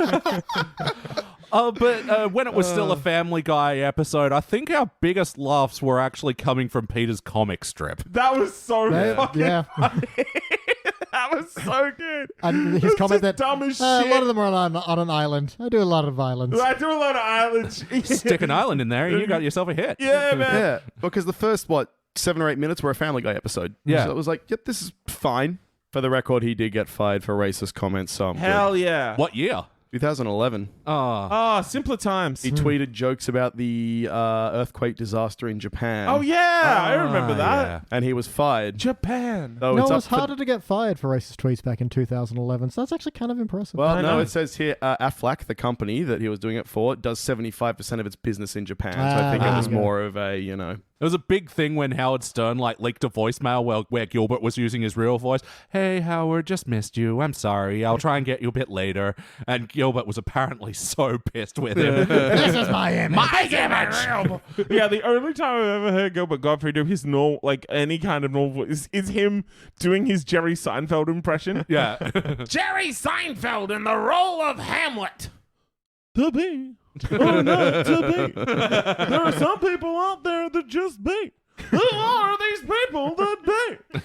But when it was still a Family Guy episode, I think our biggest laughs were actually coming from Peter's comic strip. That was so fucking Yeah. funny. That was so good. And his It's comment just that dumb as a lot shit. of them are on an island. I do a lot of islands. I do a lot of islands. Stick an island in there and you got yourself a hit. Yeah, man. Yeah, because the first, 7 or 8 minutes were a Family Guy episode. Yeah. So it was like, yep, this is fine. For the record, he did get fired for racist comments. So I'm Hell yeah. What year? 2011. Oh, simpler times. He tweeted jokes about the earthquake disaster in Japan. Oh, yeah. I remember that. Yeah. And he was fired. Japan. So No, it's it up was harder to get fired for racist tweets back in 2011, so that's actually kind of impressive. Well, I no, know. it says here Aflac, the company that he was doing it for, does 75% of its business in Japan. So I think it was okay. more of a, you know... It was a big thing when Howard Stern leaked a voicemail where Gilbert was using his real voice. Hey, Howard, just missed you. I'm sorry. I'll try and get you a bit later. And Gilbert was apparently so pissed with him. This is my image. My image. Yeah, the only time I've ever heard Gilbert Godfrey do his any kind of normal voice is him doing his Jerry Seinfeld impression. Yeah. Jerry Seinfeld in the role of Hamlet. To be. Oh, no, to be. There are some people out there that just be. Who are these people that be?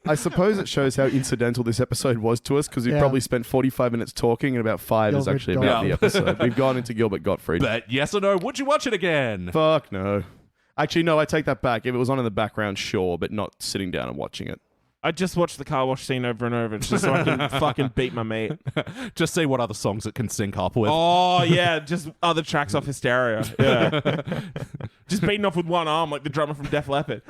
I suppose it shows how incidental this episode was to us because we Yeah. probably spent 45 minutes talking and about 5 is Gilbert actually about the episode. We've gone into Gilbert Gottfried. But yes or no, would you watch it again? Fuck no. Actually, no, I take that back. If it was on in the background, sure, but not sitting down and watching it. I just watched the car wash scene over and over just so I can fucking beat my mate. Just see what other songs it can sync up with. Oh, yeah, just other tracks off Hysteria. Yeah. Just beating off with one arm like the drummer from Def Leppard.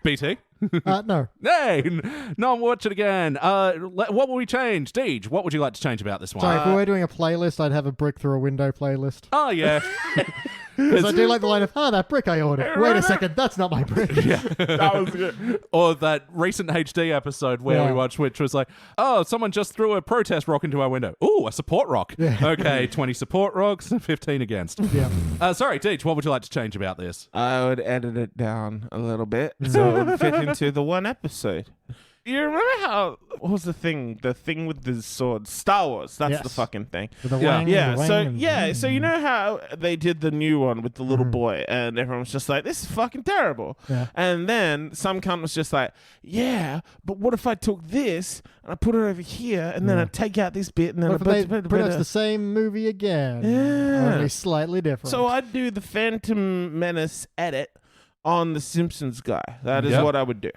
BT? No. Hey, no, watch it again. What will we change? Deej, what would you like to change about this one? Sorry, if we were doing a playlist, I'd have a brick through a window playlist. Oh, yeah. Because I do like the line of, that brick I ordered. Wait a second, that's not my brick. That was good. Or that recent HD episode where we watched, which was like, oh, someone just threw a protest rock into our window. Ooh, a support rock. Yeah. Okay, 20 support rocks, 15 against. Yeah. Sorry, Deej, what would you like to change about this? I would edit it down a little bit so it would fit into the one episode. You remember how, what was the thing? The thing with the sword? Star Wars. That's the Yes. fucking thing. With the Yeah. wang, Yeah, the so wang and- so you know how they did the new one with the little boy and everyone was just like, this is fucking terrible. Yeah. And then some cunt was just like, yeah, but what if I took this and I put it over here and then I take out this bit and then What if they pretty much the same movie again? Yeah. Only slightly different. So I'd do the Phantom Menace edit on the Simpsons Guy. That is Yep. what I would do.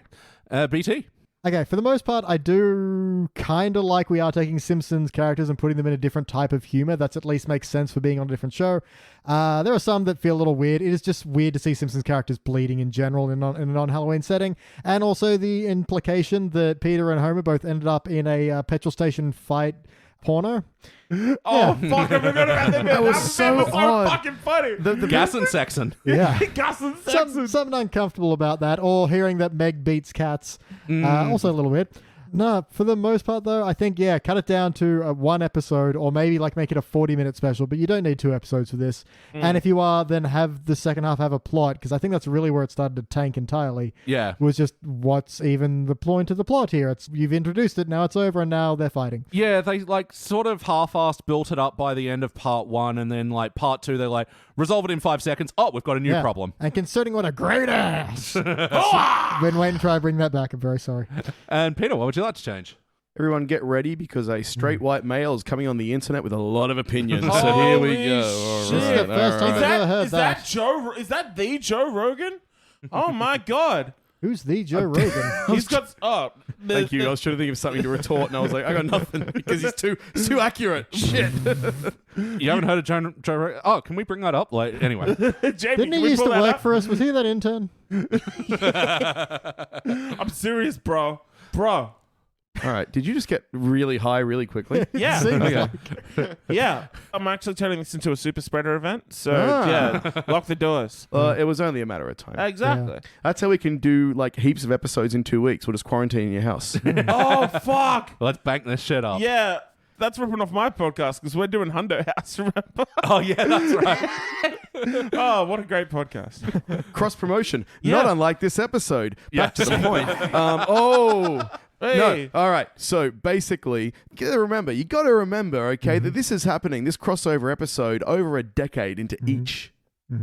BT? Okay, for the most part, I do kind of like we are taking Simpsons characters and putting them in a different type of humor. That's at least makes sense for being on a different show. There are some that feel a little weird. It is just weird to see Simpsons characters bleeding in general in a non-Halloween setting. And also the implication that Peter and Homer both ended up in a petrol station fight porno. Oh, fuck, I forgot about that. That was so odd. fucking funny. The Gas and Saxon. Yeah. Gus and Saxon. Something uncomfortable about that, or hearing that Meg beats cats. Also a little bit. No, for the most part, though, I think, cut it down to one episode, or maybe like make it a 40-minute special, but you don't need 2 episodes for this. And if you are, then have the second half have a plot, because I think that's really where it started to tank entirely. Yeah. Was just what's even the point of the plot here. You've introduced it, now it's over, and now they're fighting. Yeah, they like sort of half-assed built it up by the end of part 1, and then like part 2, they're like, resolve it in 5 seconds. Oh, we've got a new problem. And considering what a great ass. Been waiting to try to bring that back. I'm very sorry. And Peter, what would you like to change? Everyone get ready because a straight white male is coming on the internet with a lot of opinions. So here we go. Holy This is the first time I've ever heard Is that Joe? Is that the Joe Rogan? Oh my god. Who's the Joe Rogan? He's got Thank you. I was trying to think of something to retort, and I was like, I got nothing because he's too accurate. Shit. You haven't heard of Joe Rogan? Oh, can we bring that up? Like, anyway. Jamie, Didn't he used to work for us? Was he that intern? I'm serious, bro. Bro. All right. Did you just get really high really quickly? Yeah. Seems Okay. like- Yeah. I'm actually turning this into a super spreader event. So, yeah, lock the doors. It was only a matter of time. Exactly. That's how we can do like heaps of episodes in 2 weeks. We'll just quarantine in your house. Oh, fuck. Let's bank this shit up. Yeah. That's ripping off my podcast because we're doing Hundo House, remember? Oh, yeah, that's right. Oh, what a great podcast. Cross promotion. Yeah. Not unlike this episode. Back to the point. Hey. No. All right. So basically, you got to remember, okay, that this is happening, this crossover episode, over a decade into each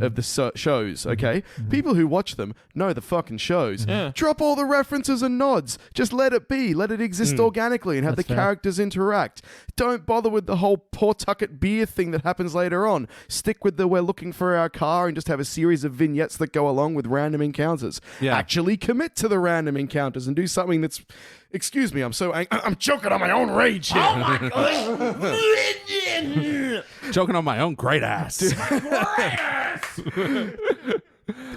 of the shows, okay? People who watch them know the fucking shows. Yeah. Drop all the references and nods. Just let it be. Let it exist organically and have That's the fair. characters interact. Don't bother with the whole Pawtucket beer thing that happens later on. Stick with the we're looking for our car and just have a series of vignettes that go along with random encounters. Yeah. Actually commit to the random encounters and do something that's... Excuse me, I'm choking on my own rage here. Choking on my own great ass.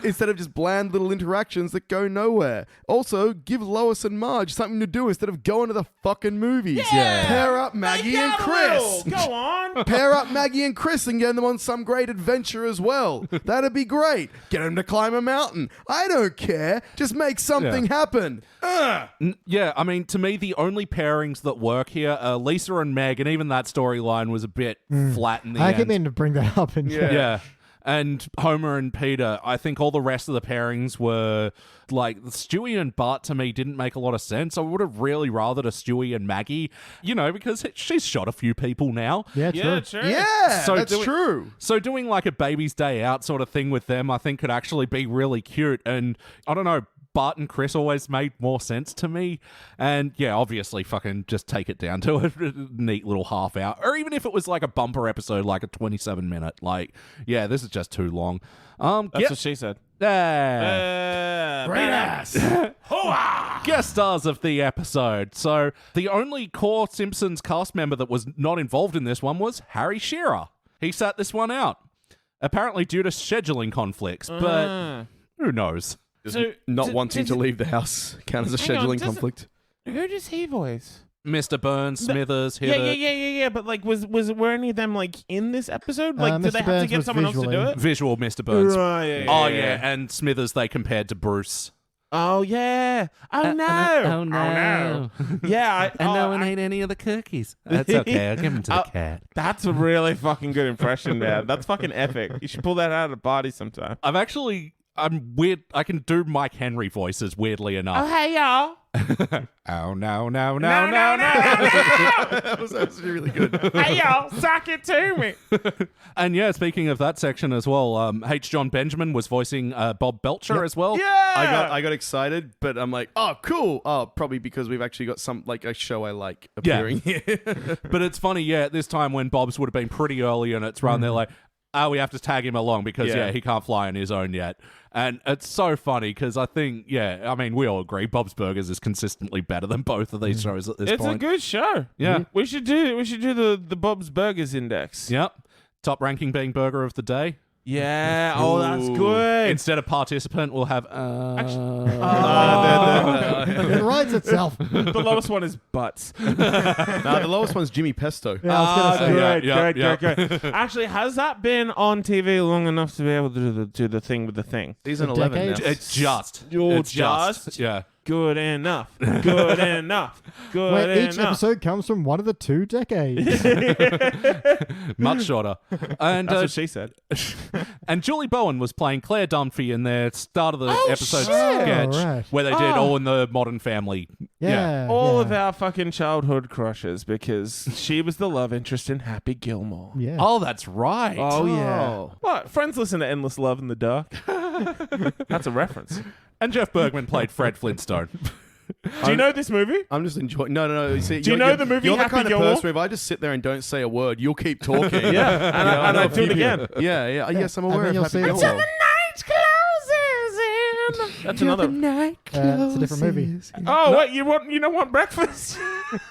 Instead of just bland little interactions that go nowhere. Also, give Lois and Marge something to do instead of going to the fucking movies. Yeah. Pair up Maggie and Chris. Go on. Pair up Maggie and Chris and get them on some great adventure as well. That'd be great. Get them to climb a mountain. I don't care. Just make something happen. Yeah, I mean, to me, the only pairings that work here are Lisa and Meg, and even that storyline was a bit flat in the I end. keep meaning to bring that up. Yeah. And Homer and Peter, I think all the rest of the pairings were like Stewie and Bart to me didn't make a lot of sense. I would have really rathered a Stewie and Maggie, because she's shot a few people now. Yeah, true. Yeah, sure. Yeah, So that's do it- true. So doing like a baby's day out sort of thing with them, I think could actually be really cute. And I don't know, Bart and Chris always made more sense to me. And yeah, obviously fucking just take it down to a neat little half hour. Or even if it was like a bumper episode, like a 27-minute. Like, yeah, this is just too long. That's what she said. Great Badass. guest stars of the episode. So the only core Simpsons cast member that was not involved in this one was Harry Shearer. He sat this one out. Apparently due to scheduling conflicts, but who knows? So, Not wanting to leave the house count as a Hang on, scheduling does- conflict. Who does he voice? Mr. Burns, Smithers, Hibbert. Yeah. But like, were any of them like in this episode? Like, did Mr. they have to Burns get was someone else to do visually. it? Visual Mr. Burns. Right, Oh, yeah. And Smithers they compared to Bruce. Oh yeah. Oh no. Yeah. ate any of the cookies. That's okay. I'll give them to the cat. That's a really fucking good impression, man. That's fucking epic. You should pull that out at a party sometime. I'm weird. I can do Mike Henry voices, weirdly enough. hey y'all. Oh, no. That was actually really good. Hey y'all, suck it to me. And yeah, speaking of that section as well, H. John Benjamin was voicing Bob Belcher as well. Yeah. I got excited, but I'm like, oh, cool. Oh, probably because we've actually got some like a show I like appearing here. But it's funny, yeah, at this time when Bob's would have been pretty early in its run, they're like, we have to tag him along because, he can't fly on his own yet. And it's so funny because I think, we all agree Bob's Burgers is consistently better than both of these shows at this point. It's a good show. Yeah. We should do the Bob's Burgers index. Yep. Top ranking being burger of the day. Yeah. Oh, that's good. Instead of participant, we'll have. It writes itself. The lowest one is butts. The lowest one's Jimmy Pesto. Yeah, I was gonna say. Good. Actually, has that been on TV long enough to be able to do the thing with the thing? Season 11 now. It's just. Yeah. Good enough. Good enough. Good Wait, enough. each episode comes from one of the 2 decades. Much shorter. And That's what she said. and Julie Bowen was playing Claire Dunphy in their start of the episode shit. sketch Oh, right. where they did All in the Modern Family. Yeah. All of our fucking childhood crushes because she was the love interest in Happy Gilmore. Yeah. Oh, that's right. Oh, yeah. What? Friends listen to Endless Love in the Dark. That's a reference. And Jeff Bergman played Fred Flintstone. Do you know this movie? I'm just enjoying. No. See, Do you know the movie You're the Happy kind of Gilmore? person. If I just sit there and don't say a word, you'll keep talking. Yeah, and I do it again. Yeah. Yes, I'm aware then of you'll Happy see it. Gilmore. That's another. It's a different movie. Oh, what you don't want breakfast?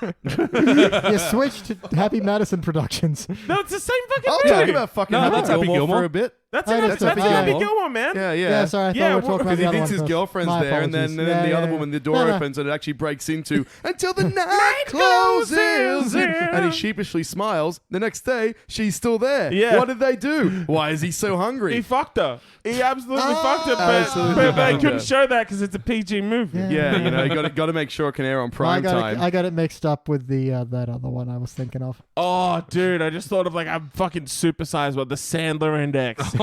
You switched to Happy Madison Productions. No, it's the same fucking I'll movie. talk about fucking No, Happy that's Happy Gilmore Gilmore for a bit. That's Oh, Happy that's Happy Happy Gilmore, man. Yeah. Yeah, sorry, I thought we were talking about Because the he other thinks one his first. girlfriend's My there, and apologies. then Yeah, the other yeah. woman, the door No. opens, and it actually breaks into until the night closes. And he sheepishly smiles. The next day, she's still there. Yeah. What did they do? Why is he so hungry? He fucked her. He absolutely fucked her, Absolutely but they fucked couldn't her. show that because it's a PG movie. Yeah, you got to make sure it can air on prime time. I got it mixed up with the that other one I was thinking of. Oh, dude, I just thought of I'm fucking supersized with the Sandler Index.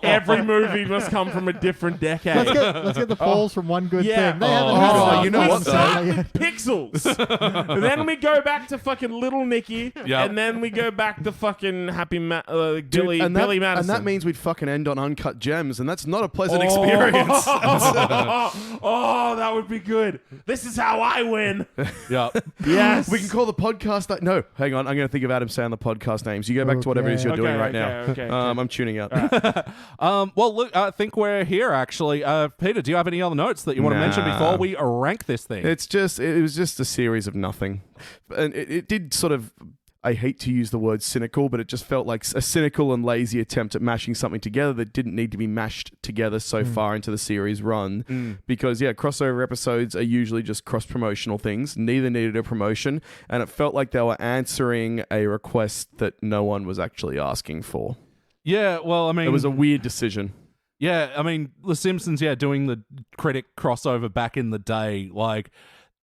Every movie must come from a different decade. Let's get the polls from One Good Yeah. Thing. They haven't Oh, had you know stuff. what, though? Pixels. And then we go back to fucking Little Nicky. Yep. And then we go back to fucking Happy Dude, Billy and that, Madison. And that means we'd fucking end on Uncut Gems, and that's not a pleasant experience. Oh, that would be good. This is how I win. Yeah. Yes. We can call the podcast that. No, hang on. I'm going to think of Adam saying the podcast names. You go back to whatever it is you're doing right now. Okay. I'm tuning out. Well, look, I think we're here, actually. Peter, do you have any other notes that you want to mention before we rank this thing? It was just a series of nothing. And it did sort of, I hate to use the word cynical, but it just felt like a cynical and lazy attempt at mashing something together that didn't need to be mashed together so far into the series run. Because, crossover episodes are usually just cross-promotional things. Neither needed a promotion, and it felt like they were answering a request that no one was actually asking for. Yeah, well, I mean... It was a weird decision. Yeah, I mean, The Simpsons, doing the critic crossover back in the day,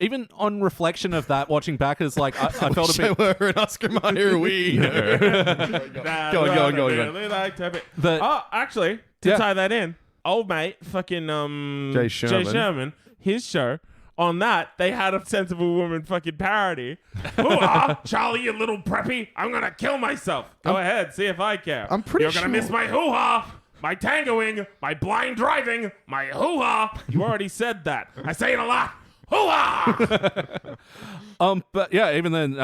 even on reflection of that, watching back is I felt a bit... We're an Oscar Mayer, we know. Go on. Actually, to tie that in, old mate, fucking Jay Sherman, his show, on that, they had a Sensible Woman fucking parody. Hoo-ha! Charlie, you little preppy, I'm gonna kill myself. Go ahead, see if I care. I'm pretty You're gonna miss my hoo-ha! My tangoing, my blind driving, my hoo-ha! You already said that. I say it a lot. Hoo-ha! But even then,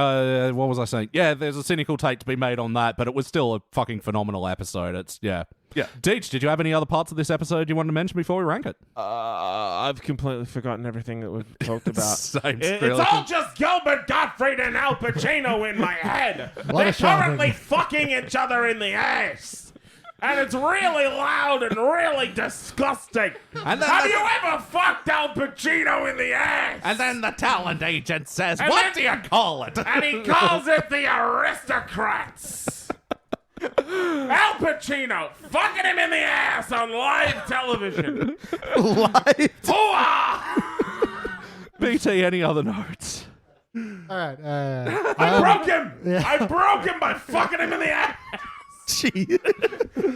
what was I saying? Yeah, there's a cynical take to be made on that, but it was still a fucking phenomenal episode. Yeah. Deej, did you have any other parts of this episode you wanted to mention before we rank it? I've completely forgotten everything that we've talked about. Same, It's really. all just Gilbert Gottfried and Al Pacino in my head. What They're a shocking. currently fucking each other in the ass. And it's really loud and really disgusting. And then Have you ever fucked Al Pacino in the ass? And then the talent agent says, And what then- do you call it? And he calls it the Aristocrats. Al Pacino fucking him in the ass on live television. Live? Hoo-ah! BT, any other notes? All right. I broke him! I broke him by fucking him in the ass!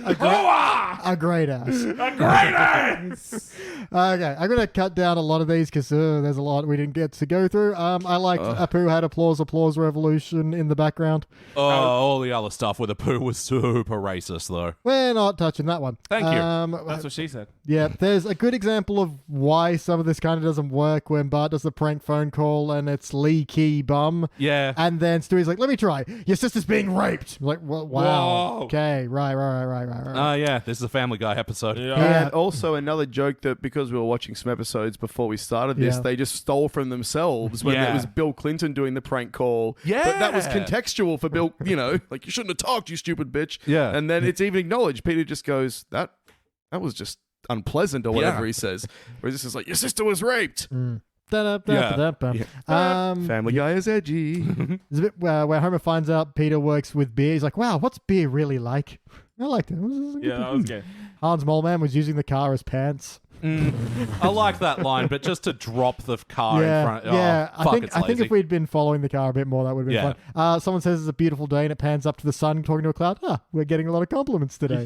A great ass. A great ass! Okay, I'm going to cut down a lot of these because there's a lot we didn't get to go through. I liked Apu had applause revolution in the background. Oh, all the other stuff with Apu was super racist, though. We're not touching that one. Thank you. That's what she said. Yeah, there's a good example of why some of this kind of doesn't work when Bart does the prank phone call and it's Lee Key Bum. Yeah. And then Stewie's like, let me try. Your sister's being raped. I'm like, well, wow. Whoa. Okay, right. Yeah, this is a Family Guy episode. Yeah. And also another joke that because we were watching some episodes before we started this, they just stole from themselves when it was Bill Clinton doing the prank call. Yeah. But that was contextual for Bill, like, you shouldn't have talked, you stupid bitch. Yeah. And then it's even acknowledged. Peter just goes, that was just unpleasant or whatever he says. Whereas this is like, your sister was raped. Family Guy is edgy. There's a bit where Homer finds out Peter works with beer. He's like, wow, what's beer really like? I liked it. Yeah, that was good. Hans Moleman was using the car as pants. I like that line, but just to drop the car in front. I think if we'd been following the car a bit more, that would have been fun. Someone says it's a beautiful day and it pans up to the sun talking to a cloud. We're getting a lot of compliments today.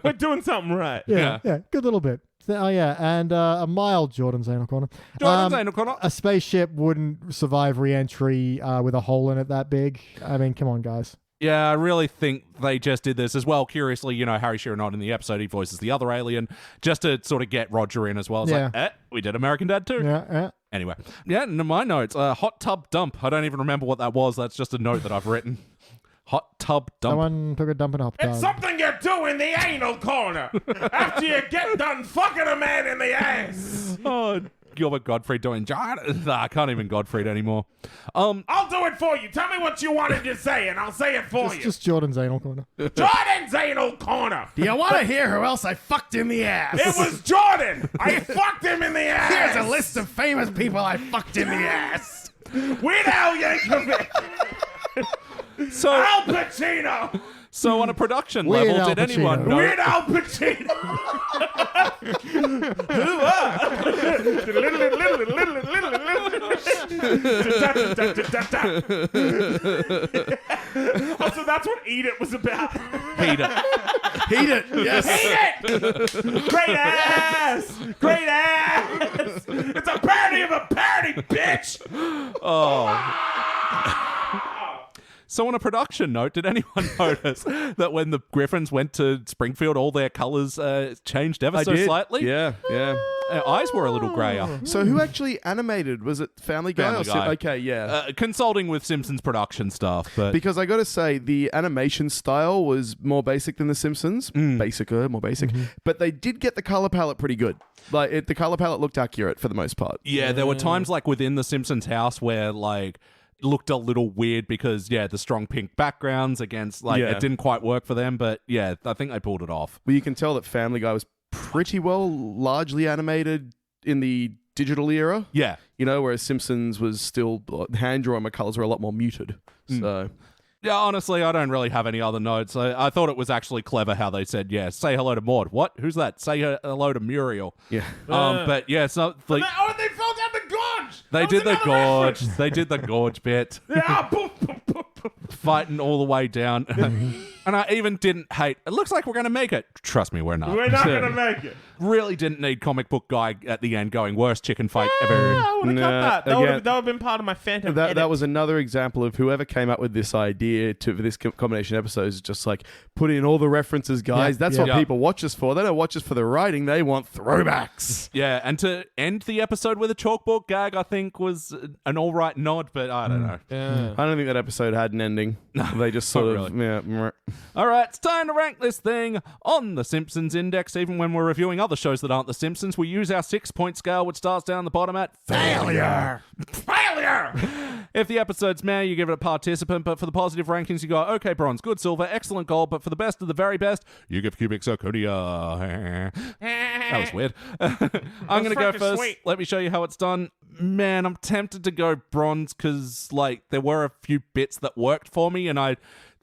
We're doing something right. Yeah, good little bit. And a mild Jordan's anal corner. A spaceship wouldn't survive re-entry with a hole in it that big. I mean, come on, guys. Yeah, I really think they just did this as well. Curiously, Harry Shearer not in the episode. He voices the other alien just to sort of get Roger in as well. It's like, we did American Dad too. Yeah. Anyway, in my notes, hot tub dump. I don't even remember what that was. That's just a note that I've written. Hot tub dump. Someone took a dump in a hot tub. It's something you do in the anal corner after you get done fucking a man in the ass. Oh, Gilbert Gottfried doing I can't even Gottfried anymore. I'll do it for you. Tell me what you wanted to say, and I'll say it for you. Just Jordan's anal corner. Jordan's anal corner. Do you want to hear who else I fucked in the ass? It was Jordan. I fucked him in the ass. Here's a list of famous people I fucked in the ass. Weird Al Yankovic. So Al Pacino. So on a production Weird level, Al did anyone Pacino. know? Weird Al Pacino. Also, that's what Eat It was about. Heat it. Heat it. Yes. Eat it. Great ass. Great ass. It's a parody of a parody, bitch. So on a production note, did anyone notice that when the Griffins went to Springfield, all their colours changed ever so slightly? Yeah. Their eyes were a little grayer. So who actually animated? Was it Family Guy? Family Guy. Okay, yeah. Consulting with Simpsons production stuff. But Because I got to say, the animation style was more basic than The Simpsons. More basic. But they did get the color palette pretty good. Like, the color palette looked accurate for the most part. yeah, there were times like within the Simpsons house where like it looked a little weird because the strong pink backgrounds against it didn't quite work for them. But yeah, I think they pulled it off. Well, you can tell that Family Guy was pretty well largely animated in the digital era. Yeah. Whereas Simpsons was still hand-drawn, my colors were a lot more muted. So... Yeah, honestly, I don't really have any other notes. I thought it was actually clever how they said, say hello to Maud. What? Who's that? Say hello to Muriel. Yeah. But yeah, so like, They fell down the gorge. they did the gorge. They did the gorge bit. Yeah, poof, poof, poof, poof. Fighting all the way down. And I even didn't hate, it looks like we're going to make it. Trust me, we're not. We're not going to make it. Really didn't need comic book guy at the end going, worst chicken fight ever. I would have cut that. That would have been part of my phantom edit. That was another example of whoever came up with this idea for this combination of episodes is just like, put in all the references, guys. That's what people watch us for. They don't watch us for the writing. They want throwbacks. Yeah, and to end the episode with a chalkboard gag, I think was an all right nod, but I don't know. Yeah. I don't think that episode had an ending. They just sort of... really. Yeah. All right, it's time to rank this thing on the Simpsons Index. Even when we're reviewing other shows that aren't The Simpsons, we use our 6-point scale, which starts down the bottom at failure. If the episode's meh, you give it a participant, but for the positive rankings, you go, okay, bronze, good silver, excellent gold, but for the best of the very best, you give cubic zirconia. That was weird. I'm going to go first. Sweet. Let me show you how it's done. Man, I'm tempted to go bronze because, there were a few bits that worked for me, and I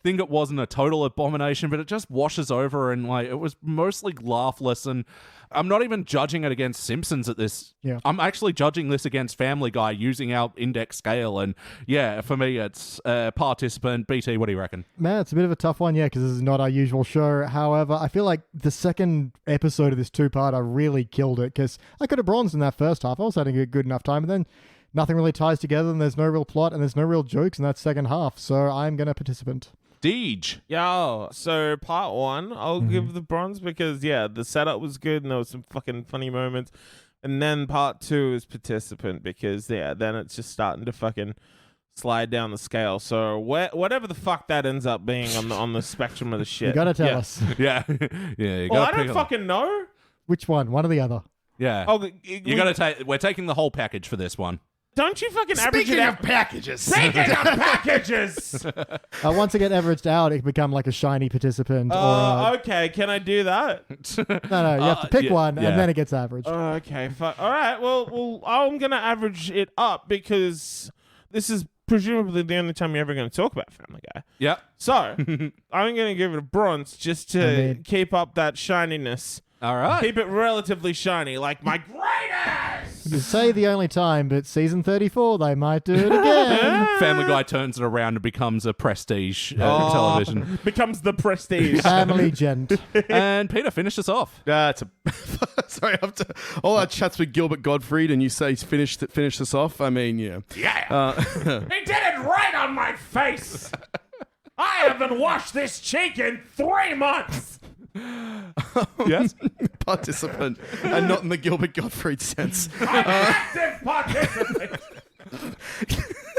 think it wasn't a total abomination, but it just washes over, and like it was mostly laughless. And I'm not even judging it against Simpsons at this. Yeah. I'm actually judging this against Family Guy using our index scale. And yeah, for me, it's participant. BT, what do you reckon? Man, it's a bit of a tough one, yeah, because this is not our usual show. However, I feel like the second episode of this two-parter really killed it, because I could have bronzed in that first half. I was having a good enough time, and then nothing really ties together, and there's no real plot, and there's no real jokes in that second half. So I'm going to participant. Deej. Yo, so part 1, I'll give the bronze because, yeah, the setup was good and there was some fucking funny moments. And then part 2 is participant because, yeah, then it's just starting to fucking slide down the scale. So whatever the fuck that ends up being on the spectrum of the shit. You got to tell us. Yeah. Yeah. You Well, I gotta don't pick fucking know. Which one? One or the other? Yeah. Oh, you got to take. We're taking the whole package for this one. Don't you fucking average it out? packages. Speaking of packages! Once it get averaged out, it can become like a shiny participant. Okay, can I do that? No, you have to pick one, yeah. and then it gets averaged. Okay, fuck. All right, well, I'm going to average it up because this is presumably the only time you're ever going to talk about Family Guy. Yep. So, I'm going to give it a bronze just to keep up that shininess. All right. Keep it relatively shiny, like my greatest! You say the only time, but season 34, they might do it again. Family Guy turns it around and becomes a prestige television. Becomes the prestige. Family gent. And Peter, finish us off. It's a sorry. After all our chats with Gilbert Gottfried, and you say finish this off. I mean, yeah. Yeah. He did it right on my face. I haven't washed this cheek in 3 months. Yes. Participant, and not in the Gilbert Gottfried sense. I'm an active participant.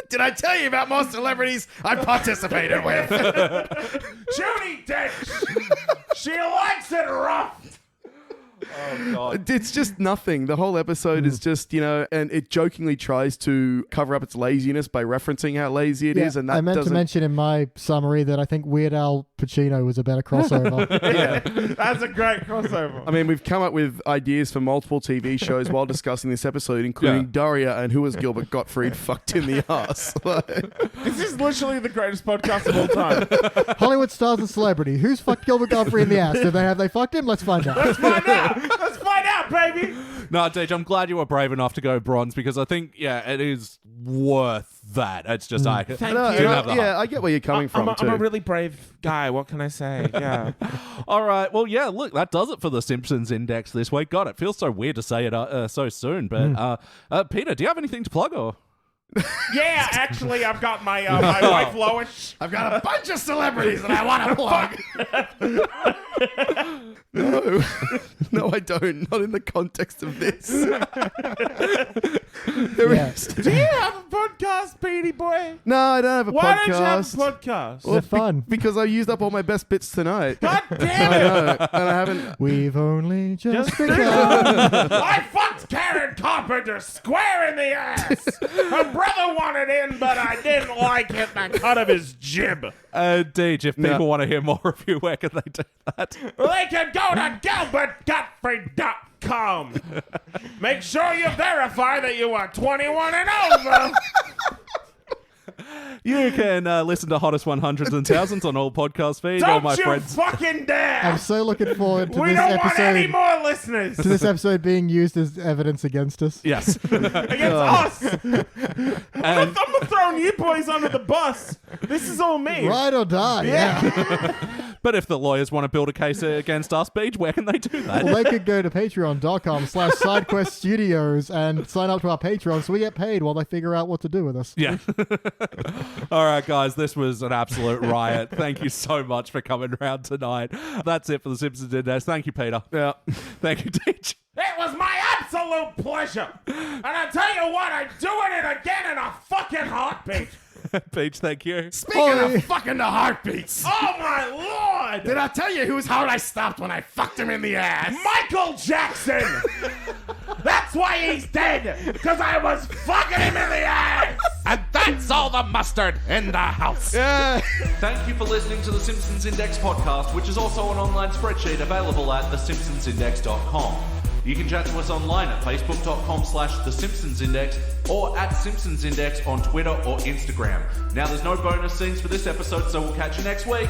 Did I tell you about more celebrities I participated with? Judy Dench. She likes it rough. Oh, God. It's just nothing. The whole episode is just, and it jokingly tries to cover up its laziness by referencing how lazy it is, and that I meant doesn't... to mention in my summary that I think Weird Al Pacino was a better crossover. Yeah. That's a great crossover. I mean, we've come up with ideas for multiple TV shows while discussing this episode, including Daria and who was Gilbert Gottfried fucked in the ass. This is literally the greatest podcast of all time. Hollywood stars and celebrity. Who's fucked Gilbert Gottfried in the ass? Have they fucked him? Let's find out. Let's find out. Let's find out, baby. No, Deej, I'm glad you were brave enough to go bronze because I think, it is worth that. It's just I Thank didn't you. have the heart. I get where you're coming from, too. I'm a really brave guy. What can I say? Yeah. All right. Well, yeah, look, that does it for the Simpsons Index this week. God, it feels so weird to say it so soon. But Peter, do you have anything to plug or? Yeah, actually, I've got my my wife Lois. I've got a bunch of celebrities that I want to plug. No, I don't. Not in the context of this. There is. Do you have a podcast, Petey boy? No, I don't have a Why podcast. don't you have a podcast? They're fun. Because I used up all my best bits tonight. God I damn it! know, and I haven't. We've only just begun. I fucked Karen Carpenter square in the ass. Her brother wanted in, but I didn't like it. And I cut of his jib. Deej, if people want to hear more of you, where can they do that? They can go to GilbertGottfried.com. Make sure you verify that you are 21 and over. You can listen to Hottest 100s and Thousands on all podcast feeds. All Don't my you friends. fucking dare. I'm so looking forward to We this don't want any episode. more listeners. To this episode being used as evidence against us. Yes. Against us. I'm throwing you boys under the bus. This is all me. Ride or die. Yeah. But if the lawyers want to build a case against us, Beach, where can they do that? Well, they could go to patreon.com/SideQuest Studios and sign up to our Patreon so we get paid while they figure out what to do with us. Yeah. All right, guys, this was an absolute riot. Thank you so much for coming around tonight. That's it for the Simpsons Index. Thank you, Peter. Yeah. Thank you, Deej. It was my absolute pleasure. And I tell you what, I'm doing it again in a fucking heartbeat. Beach, thank you. Speaking of fucking the heartbeats. Oh my lord! Did I tell you whose heart I stopped when I fucked him in the ass? Michael Jackson! That's why he's dead! Because I was fucking him in the ass! And that's all the mustard in the house. Yeah. Thank you for listening to the Simpsons Index podcast, which is also an online spreadsheet available at thesimpsonsindex.com. You can chat to us online at facebook.com/The Simpsons Index or at Simpsons Index on Twitter or Instagram. Now, there's no bonus scenes for this episode, so we'll catch you next week.